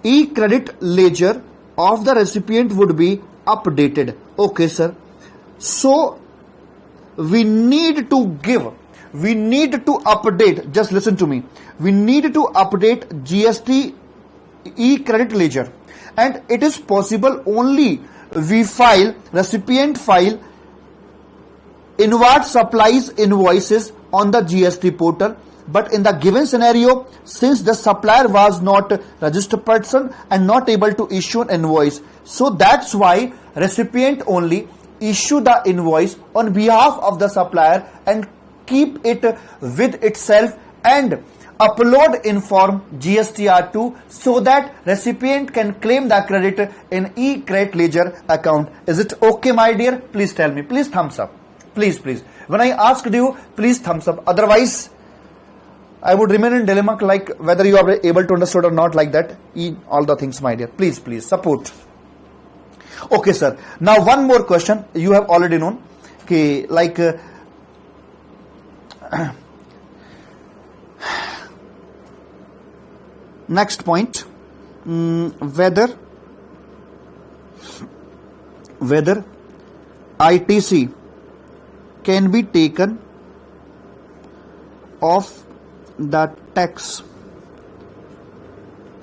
E-credit ledger of the recipient would be updated. Okay, sir. So we need to update, just listen to me. We need to update GST e-credit ledger, and it is possible only recipient file inward supplies invoices on the GST portal. But in the given scenario, since the supplier was not a registered person and not able to issue an invoice, so that's why recipient only issue the invoice on behalf of the supplier and keep it with itself and upload in form GSTR2 so that recipient can claim the credit in e-credit ledger account. Is it okay, my dear? Please tell me. Please thumbs up. Please. When I asked you, please thumbs up. Otherwise, I would remain in dilemma like whether you are able to understand or not, like that. All the things, my dear. Please support. Okay, sir. Now one more question. You have already known. Okay, like next point, whether ITC can be taken off the tax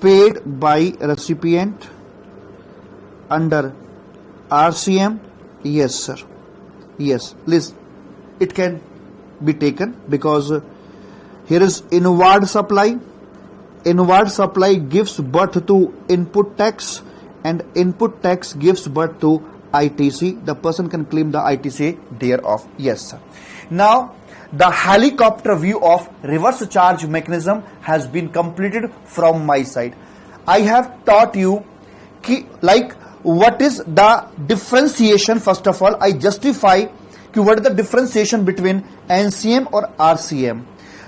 paid by recipient under RCM. Yes, sir. Yes, listen, it can be taken because here is inward supply. Inward supply gives birth to input tax, and input tax gives birth to ITC. The person can claim the ITC thereof. Yes, sir. Now, the helicopter view of reverse charge mechanism has been completed from my side. I have taught you like what is the differentiation. First of all, I justify what is the differentiation between NCM or RCM.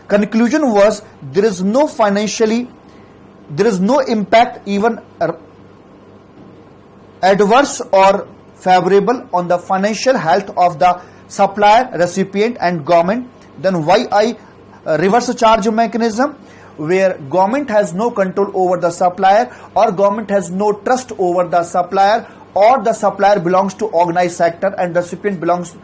Conclusion was there is no impact, even adverse or favorable, on the financial health of the supplier, recipient and government. Then why reverse charge mechanism, where government has no control over the supplier, or government has no trust over the supplier, or the supplier belongs to organized sector and recipient belongs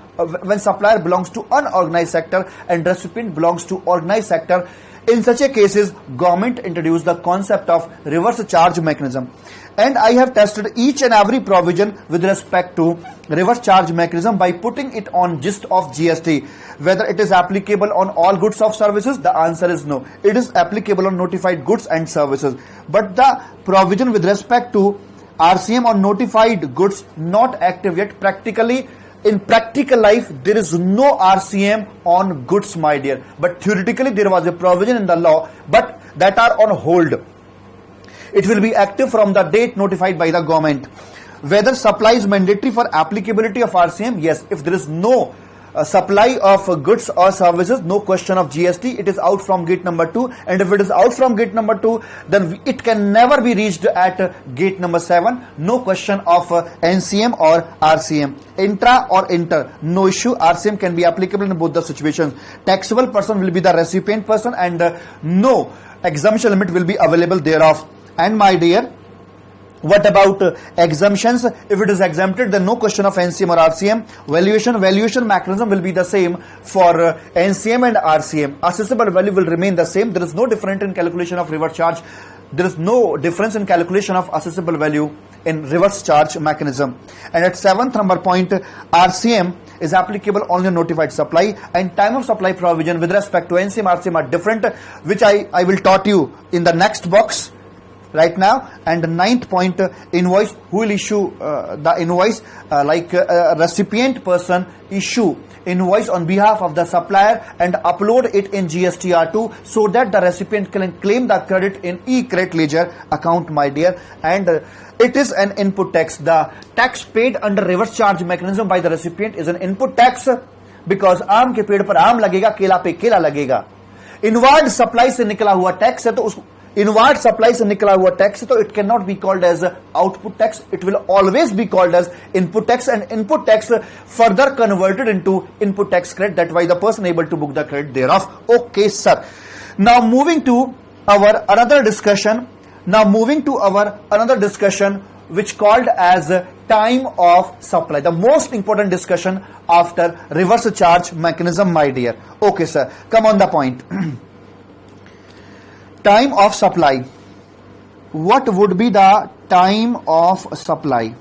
when supplier belongs to unorganized sector and recipient belongs to organized sector, In such a cases, government introduced the concept of reverse charge mechanism. And I have tested each and every provision with respect to reverse charge mechanism by putting it on gist of GST. Whether it is applicable on all goods or services, the answer is no. It is applicable on notified goods and services. But the provision with respect to RCM on notified goods not active yet. Practically, in practical life, there is no RCM on goods, my dear. But theoretically, there was a provision in the law, but that are on hold. It will be active from the date notified by the government. Whether supply is mandatory for applicability of RCM? Yes. If there is no supply of goods or services, no question of GST, it is out from gate number 2. And if it is out from gate number 2, then it can never be reached at gate number 7. No question of NCM or RCM. Intra or inter, no issue. RCM can be applicable in both the situations. Taxable person will be the recipient person, and no exemption limit will be available thereof. And my dear, what about exemptions? If it is exempted, then no question of NCM or RCM. Valuation mechanism will be the same for NCM and RCM. Assessable value will remain the same. There is no difference in calculation of reverse charge. There is no difference in calculation of assessable value in reverse charge mechanism. And at 7th number point, RCM is applicable only on notified supply, and time of supply provision with respect to NCM, RCM are different, which I will taught you in the next box right now. And the 9th point, invoice. Who will issue the invoice? Recipient person issue invoice on behalf of the supplier and upload it in GSTR2 so that the recipient can claim the credit in e-credit ledger account, my dear. And it is an input tax. The tax paid under reverse charge mechanism by the recipient is an input tax, because आम के पेड़ पर आम लगेगा, केला पे केला लगेगा. इनवर्ड सप्लाई से निकला हुआ टैक्स है, तो उस इनवर्ड सप्लाई से निकला हुआ टैक्स है, तो it can not be called as output tax. It will always be called as input tax, and input tax further converted into input tax credit. That why the person able to book the credit thereof. Okay, sir. Now moving to our another discussion. Which called as time of supply, the most important discussion after reverse charge mechanism, my dear. Okay, sir, come on the point. Time of supply. What would be the time of supply?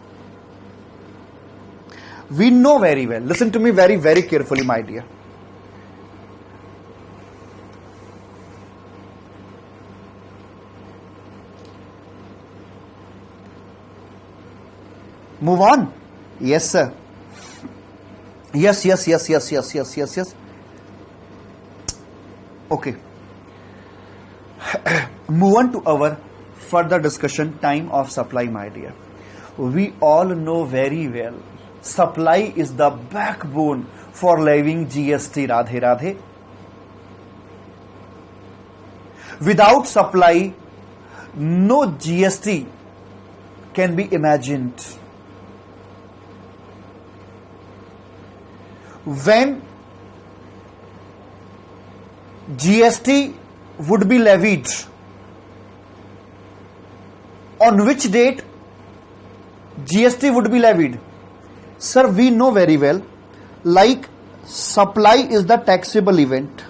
We know very well. Listen to me very, very carefully, my dear. Move on. Yes, sir. Yes. Okay. Move on to our further discussion, time of supply, my dear. We all know very well, supply is the backbone for levying GST. Radhe Radhe. Without supply, no GST can be imagined. When GST would be levied, on which date GST would be levied? Sir, we know very well, like supply is the taxable event.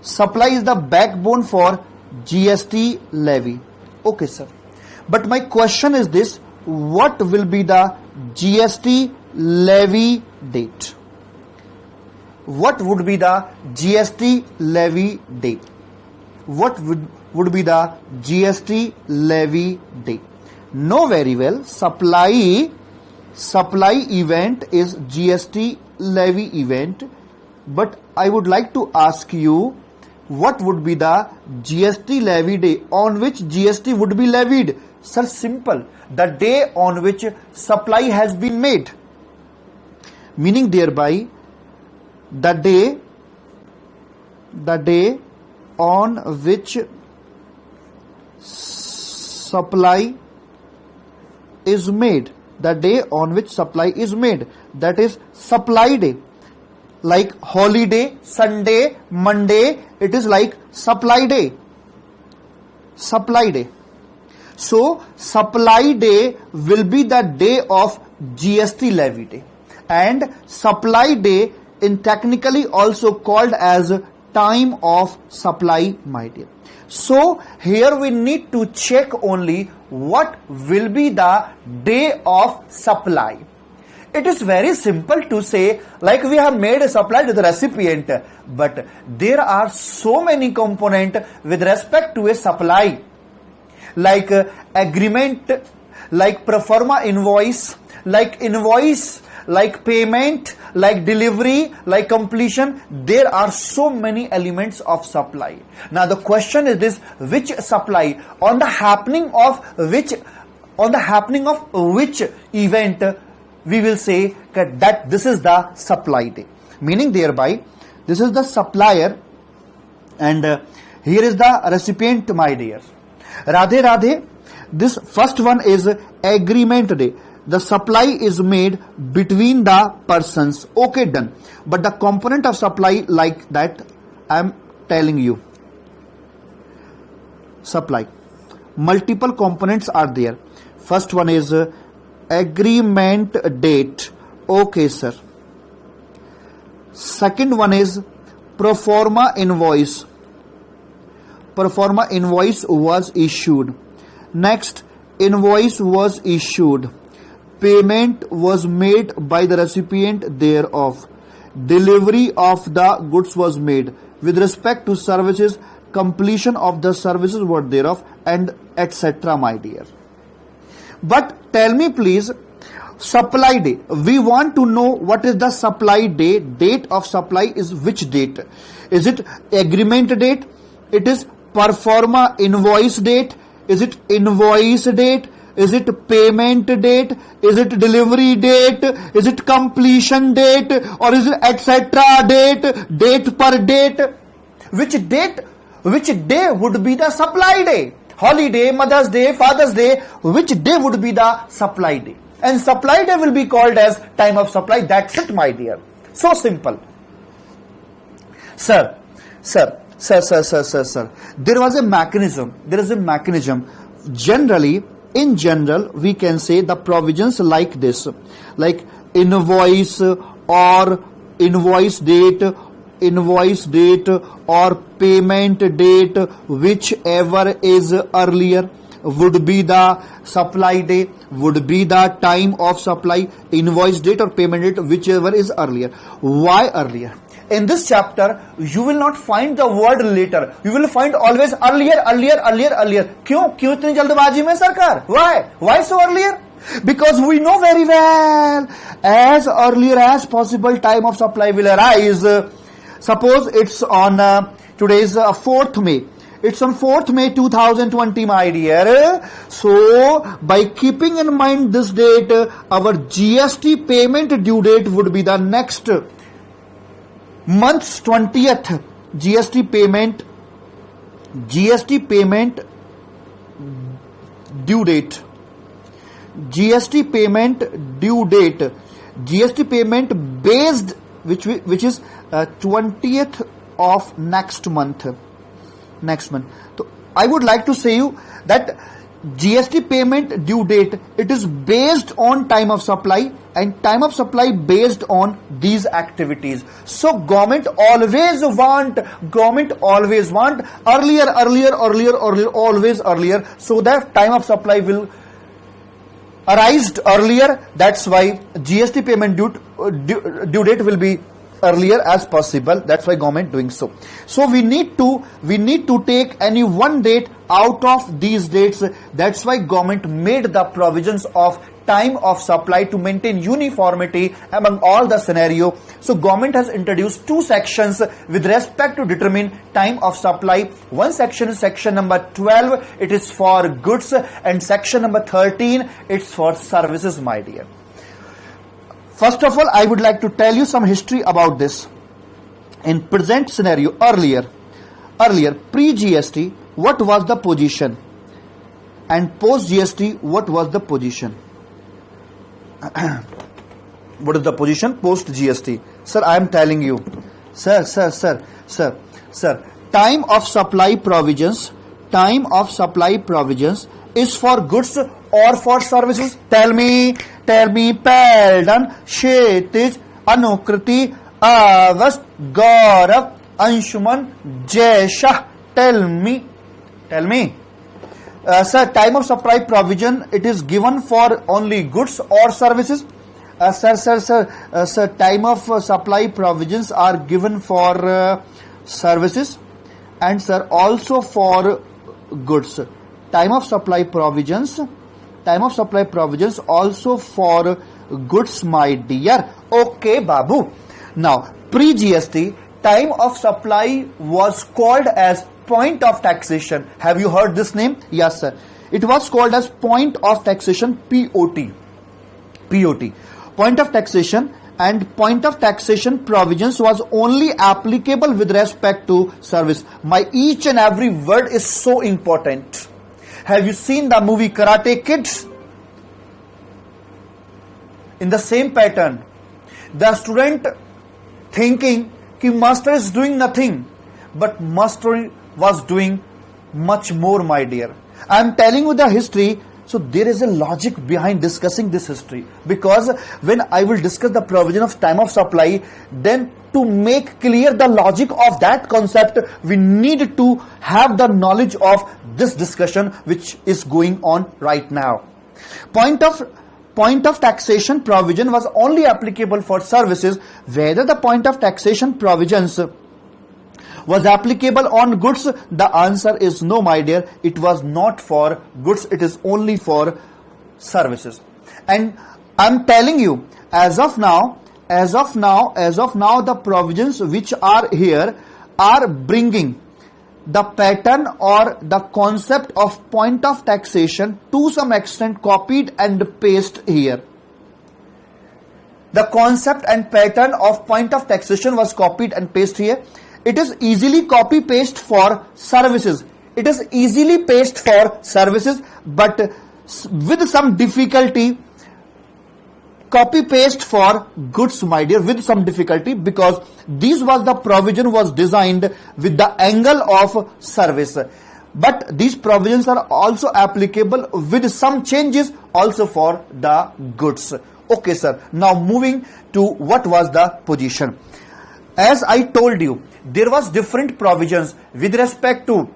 Supply is the backbone for GST levy. Okay, sir. But my question is this, what will be the GST levy date? What would be the GST levy date? What would be the GST levy date? Know very well, supply event is GST levy event. But I would like to ask you, what would be the GST levy day on which GST would be levied? Sir, simple. The day on which supply has been made. Meaning thereby, the day on which supply is made. The day on which supply is made. That is supply day. Like holiday, Sunday, Monday, it is like supply day. Supply day. So, supply day will be the day of GST levy day. And supply day in technically also called as time of supply, my dear. So here we need to check only what will be the day of supply. It is very simple to say, like we have made a supply to the recipient, but there are so many components with respect to a supply, like agreement, like pro forma invoice, like payment, like delivery, like completion. There are so many elements of supply. Now the question is this: which supply, on the happening of which event we will say that this is the supply day, meaning thereby this is the supplier and here is the recipient, my dear. Radhe Radhe. This first one is agreement day. The supply is made between the persons. Okay, done. But the component of supply, like that I am telling you, supply, multiple components are there. First one is agreement date. Okay, sir. Second one is pro forma invoice. Pro forma invoice was issued. Next, invoice was issued. Payment was made by the recipient thereof. Delivery of the goods was made. With respect to services, completion of the services were thereof, and etc., my dear. But tell me please, supply day. We want to know what is the supply day. Date of supply is which date? Is it agreement date? It is pro forma invoice date? Is it invoice date? Is it payment date? Is it delivery date? Is it completion date? Or is it etc. date? Date per date? Which day would be the supply day? Holiday, Mother's Day, Father's Day. Which day would be the supply day? And supply day will be called as time of supply. That's it, my dear. So simple. Sir. There was a mechanism. There is a mechanism. In general, we can say the provisions like this, like invoice or invoice date or payment date, whichever is earlier would be the supply day, would be the time of supply. Invoice date or payment date, whichever is earlier. Why earlier? In this chapter, you will not find the word later. You will find always earlier. क्यों इतनी जल्दबाजी में सरकार? Why so earlier? Because we know very well, as earlier as possible time of supply will arise. Suppose it's on today's 4th May. It's on 4th May 2020, my dear. So, by keeping in mind this date, our GST payment due date would be the next month's 20th. GST payment due date. GST payment due date. GST payment based, which is 20th of next month. So I would like to say you that GST payment due date, it is based on time of supply, and time of supply based on these activities. So government always want earlier, always earlier, so that time of supply will arise earlier. That's why GST payment due date will be earlier as possible. That's why government doing so. So we need to take any one date out of these dates. That's why government made the provisions of time of supply to maintain uniformity among all the scenario. So government has introduced 2 sections with respect to determine time of supply. One section is section number 12. It is for goods, and section number 13, it's for services, my dear. First of all, I would like to tell you some history about this. In present scenario, earlier pre-GST, what was the position? And post-GST, what was the position? What is the position post-GST? Sir, I am telling you. Sir. Time of supply provisions is for goods or for services? Tell me. Peldon, Kshitij, Anukriti, Avast, Gaurav, Anshuman, Jaysha, tell me. Sir, time of supply provision, it is given for only goods or services? Sir, time of supply provisions are given for services and sir also for goods. Time of supply provisions also for goods, my dear. Okay, Babu. Now, pre-GST, time of supply was called as point of taxation. Have you heard this name? Yes, sir. It was called as point of taxation, POT. Point of taxation, and point of taxation provisions was only applicable with respect to service. My each and every word is so important. Have you seen the movie Karate Kid? In the same pattern, the student thinking कि master is doing nothing, but master was doing much more, my dear. I am telling you the history, so there is a logic behind discussing this history, because when I will discuss the provision of time of supply, then to make clear the logic of that concept, we need to have the knowledge of this discussion which is going on right now. Point of taxation provision was only applicable for services. Whether the point of taxation provisions was applicable on goods, the answer is no, my dear. It was not for goods, it is only for services. And I'm telling you, as of now, the provisions which are here are bringing the pattern or the concept of point of taxation to some extent copied and pasted here. The concept and pattern of point of taxation was copied and pasted here. It is easily copy paste for services. But with some difficulty, copy paste for goods, my dear, with some difficulty, because this was the provision was designed with the angle of service. But these provisions are also applicable with some changes also for the goods. Okay, sir. Now moving to what was the position. As I told you, there was different provisions with respect to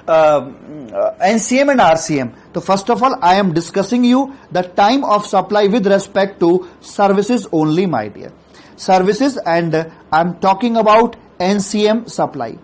NCM and RCM. So first of all, I am discussing you the time of supply with respect to services only, my dear. Services, and I am talking about NCM supply.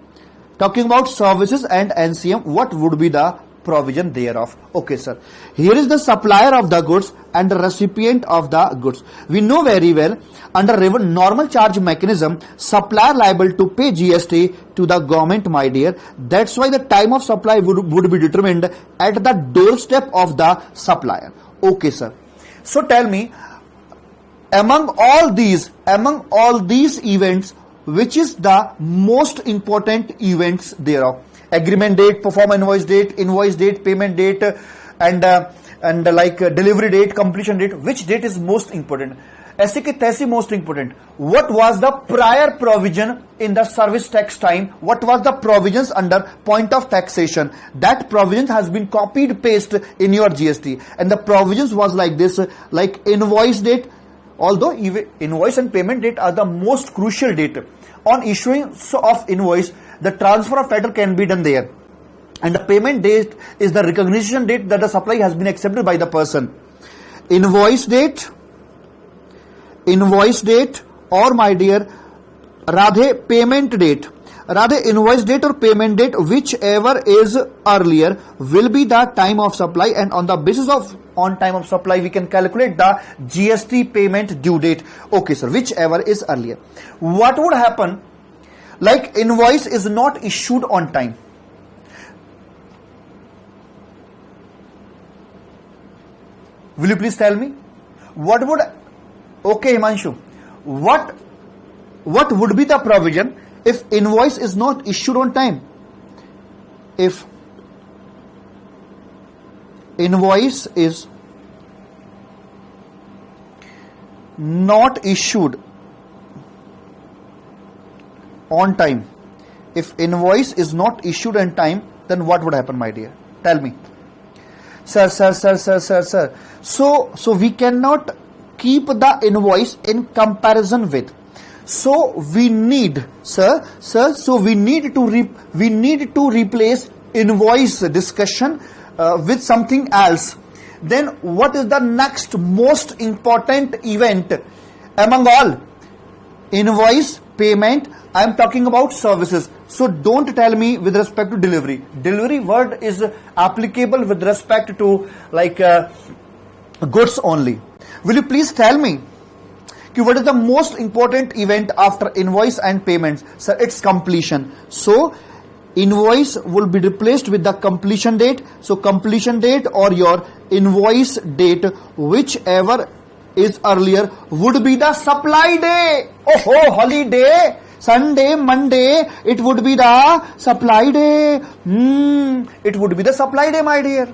Talking about services and NCM, what would be the provision thereof? Okay, sir. Here is the supplier of the goods and the recipient of the goods. We know very well, under normal charge mechanism, supplier liable to pay GST to the government, my dear. That's why the time of supply would be determined at the doorstep of the supplier. Okay, sir. So tell me, among all these events, which is the most important events thereof? Agreement date, perform invoice date, payment date, and like delivery date, completion date. Which date is most important? ऐसे के तैसे most important. What was the prior provision in the service tax time? What was the provisions under point of taxation? That provision has been copied paste in your GST, and the provisions was like this, like invoice date. Although invoice and payment date are the most crucial date. On issuance of invoice, the transfer of title can be done there, and the payment date is the recognition date that the supply has been accepted by the person. Invoice date, or my dear, rather payment date, rather invoice date or payment date, whichever is earlier, will be the time of supply, and on the basis of on time of supply we can calculate the GST payment due date. Okay, sir, whichever is earlier. What would happen, like invoice is not issued on time? Will you please tell me what would? Okay, Himanshu, what would be the provision if invoice is not issued on time? If invoice is not issued on time, if invoice is not issued on time, then what would happen, my dear? Tell me. Sir. So we cannot keep the invoice in comparison with. So we need, sir, so we need to replace invoice discussion with something else. Then what is the next most important event among all? Invoice, payment. I am talking about services. So don't tell me with respect to delivery. Delivery word is applicable with respect to like goods only. Will you please tell me what is the most important event after invoice and payments? Sir, it's completion. So invoice will be replaced with the completion date. So completion date or your invoice date, whichever is earlier, would be the supply day. Oh, holiday, Sunday, Monday, it would be the supply day. It would be the supply day, my dear.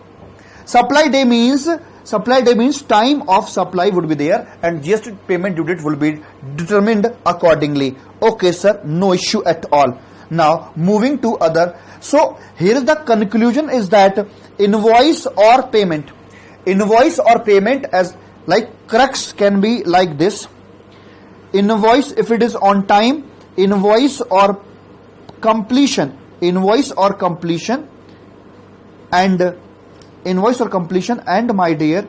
Supply day means time of supply would be there and GST payment due date will be determined accordingly. Okay, sir, no issue at all. Now moving to other. So here is the conclusion is that invoice or payment as like crux can be like this. Invoice if it is on time, invoice or completion and my dear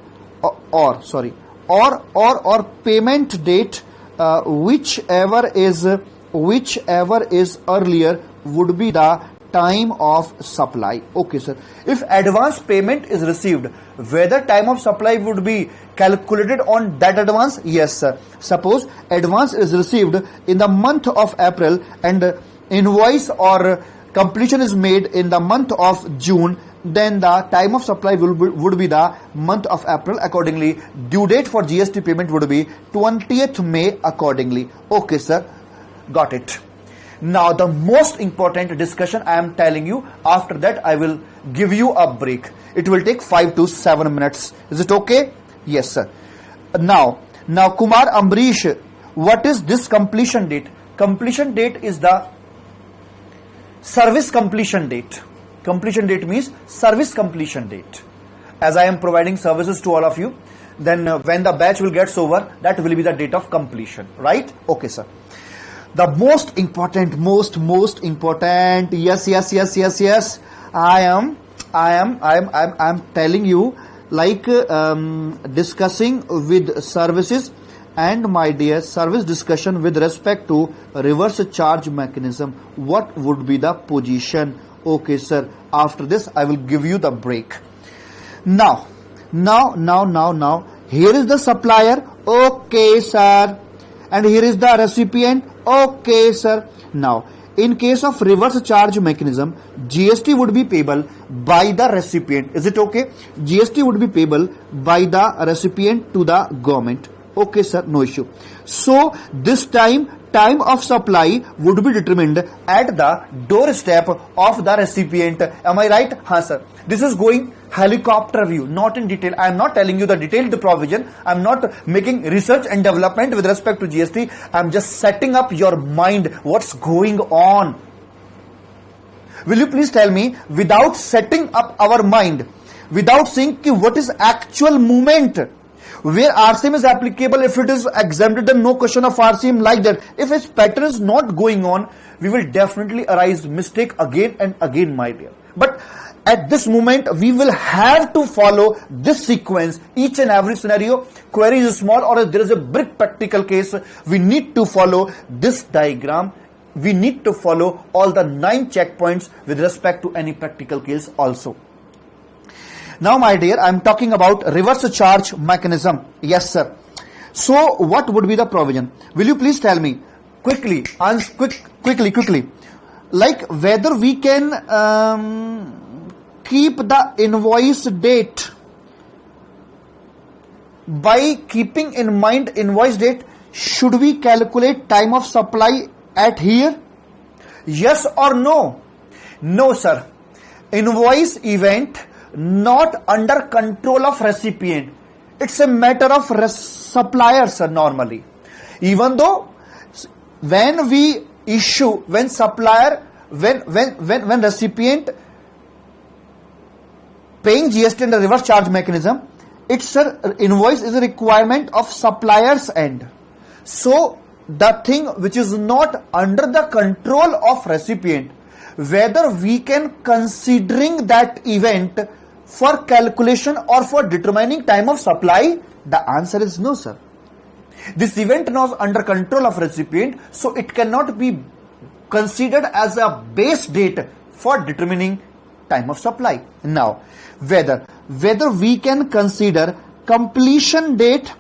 or payment date, whichever is earlier would be the time of supply. Okay, sir. If advance payment is received, whether time of supply would be calculated on that advance? Yes, sir. Suppose advance is received in the month of April and invoice or completion is made in the month of June, then the time of supply would be the month of April. Accordingly, due date for GST payment would be 20th May accordingly. Okay, sir. Got it. Now the most important discussion I am telling you. After that I will give you a break. It will take 5 to 7 minutes. Is it okay? Yes, sir. Now Kumar Ambrish, what is this completion date? Completion date is the service completion date. Completion date means service completion date. As I am providing services to all of you, then when the batch will get over, that will be the date of completion, right? Okay, sir. The most important, yes. I am telling you, like discussing with services and my dear service discussion with respect to reverse charge mechanism. What would be the position? Okay, sir. After this, I will give you the break. Now, here is the supplier. Okay, sir. And here is the recipient. Okay, sir. Now, in case of reverse charge mechanism, GST would be payable by the recipient. Is it okay? GST would be payable by the recipient to the government. Okay, sir. No issue. So, this time of supply would be determined at the doorstep of the recipient. Am I right? Haan, sir. This is going helicopter view, not in detail. I am not telling you the detailed provision. I am not making research and development with respect to GST. I am just setting up your mind what's going on. Will you please tell me, without setting up our mind, without saying what is actual movement, where RCM is applicable, if it is exempted, then no question of RCM like that. If its pattern is not going on, we will definitely arise mistake again and again, my dear. But at this moment, we will have to follow this sequence. Each and every scenario, query is small or there is a big practical case, we need to follow this diagram. We need to follow all the 9 checkpoints with respect to any practical case also. Now, my dear, I am talking about reverse charge mechanism. Yes, sir. So, what would be the provision? Will you please tell me quickly, quickly, like whether we can keep the invoice date by keeping in mind invoice date? Should we calculate time of supply at here? Yes or no? No, sir. Invoice event not under control of recipient. It's a matter of supplier, sir, normally. Even though when we issue, when recipient paying GST under reverse charge mechanism, it's invoice is a requirement of supplier's end. So the thing which is not under the control of recipient, whether we can considering that event for calculation or for determining time of supply, the answer is no, sir. This event is under control of recipient, so it cannot be considered as a base date for determining time of supply. Now, whether we can consider completion date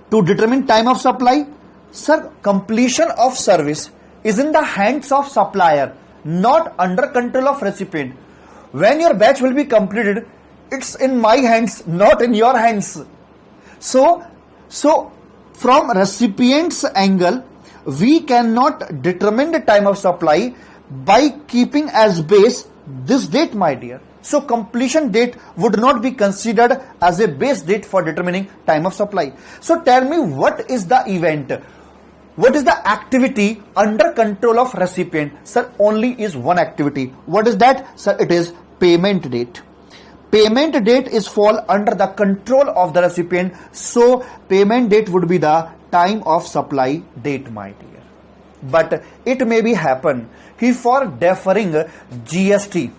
to determine time of supply, sir, completion of service is in the hands of supplier, not under control of recipient. When your batch will be completed, it's in my hands, not in your hands. So from recipient's angle, we cannot determine the time of supply by keeping as base this date, my dear. So completion date would not be considered as a base date for determining time of supply. So tell me, what is the event? What is the activity under control of recipient? Sir, only is one activity. What is that? Sir, it is payment date. Payment date is fall under the control of the recipient. So payment date would be the time of supply date, my dear. But it may be happen for deferring GST.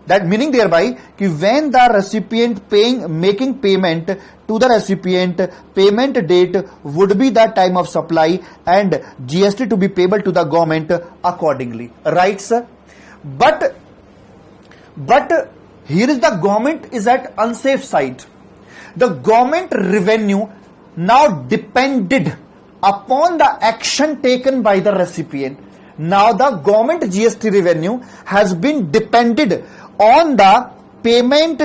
That meaning thereby when the recipient making payment to the recipient, payment date would be the time of supply and GST to be payable to the government accordingly. Right, sir? But here is the government is at unsafe side. The government revenue now depended upon the action taken by the recipient. Now the government GST revenue has been depended on the payment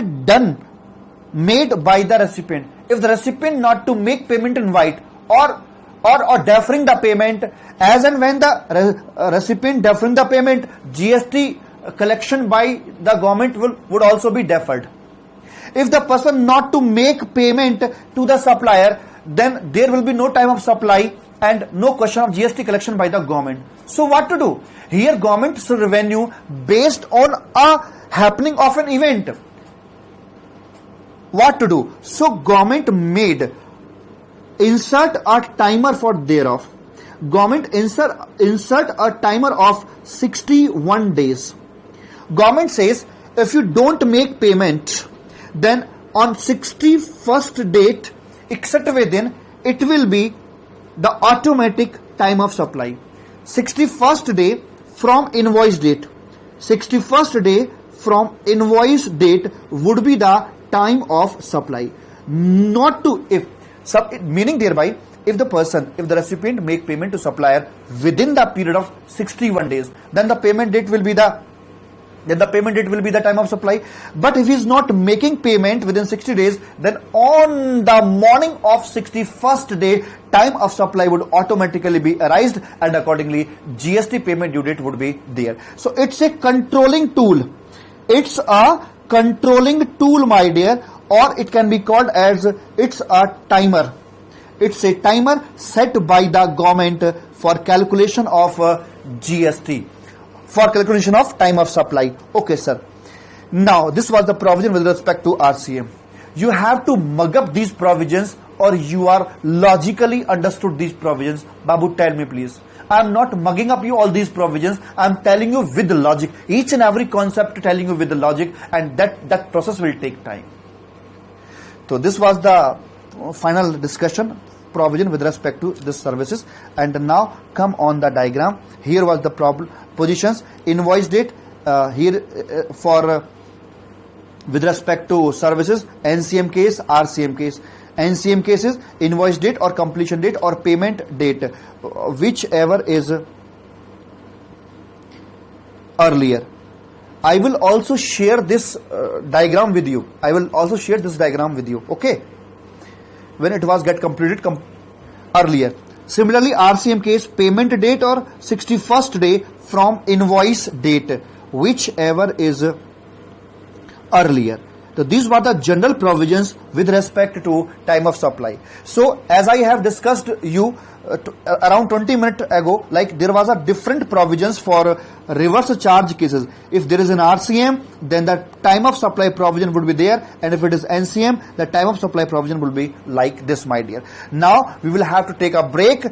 made by the recipient. If the recipient not to make payment in white or deferring the payment, as and when the recipient deferring the payment, GST collection by the government would also be deferred. If the person not to make payment to the supplier, then there will be no time of supply and no question of GST collection by the government. So what to do? Here government's revenue based on a happening of an event. What to do? So government made insert a timer for thereof. Government insert a timer of 61 days. Government says if you don't make payment, then on 61st date, except within, it will be the automatic time of supply. 61st day from invoice date. 61st day from invoice date would be the time of supply. Not to meaning thereby, if the recipient make payment to supplier within the period of 61 days, then the payment date will be the time of supply. But if he is not making payment within 60 days, then on the morning of 61st day, time of supply would automatically be arised and accordingly GST payment due date would be there. So it's a controlling tool. It's a controlling tool, my dear, or it can be called as it's a timer. It's a timer set by the government for calculation of GST. For calculation of time of supply. Okay, sir. Now, this was the provision with respect to RCM. You have to mug up these provisions or you are logically understood these provisions. Babu, tell me please. I am not mugging up you all these provisions. I am telling you with the logic. Each and every concept telling you with the logic, and that process will take time. So this was the final discussion provision with respect to this services. And now come on the diagram. Here was the positions, invoice date, here for with respect to services, NCM case, RCM case. NCM case is invoice date or completion date or payment date, whichever is earlier. I will also share this diagram with you. Okay, when it was get completed earlier. Similarly, RCM case, payment date or 61st day from invoice date, whichever is earlier. So these were the general provisions with respect to time of supply. So as I have discussed you around 20 minutes ago, like there was a different provisions for reverse charge cases. If there is an RCM, then the time of supply provision would be there, and if it is NCM, the time of supply provision will be like this, my dear. Now we will have to take a break,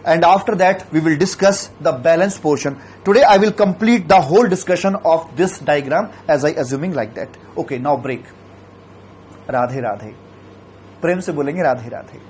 and after that we will discuss the balance portion. Today I will complete the whole discussion of this diagram as I assuming like that. Okay, now break. Radhe Radhe, प्रेम से बोलेंगे राधे राधे.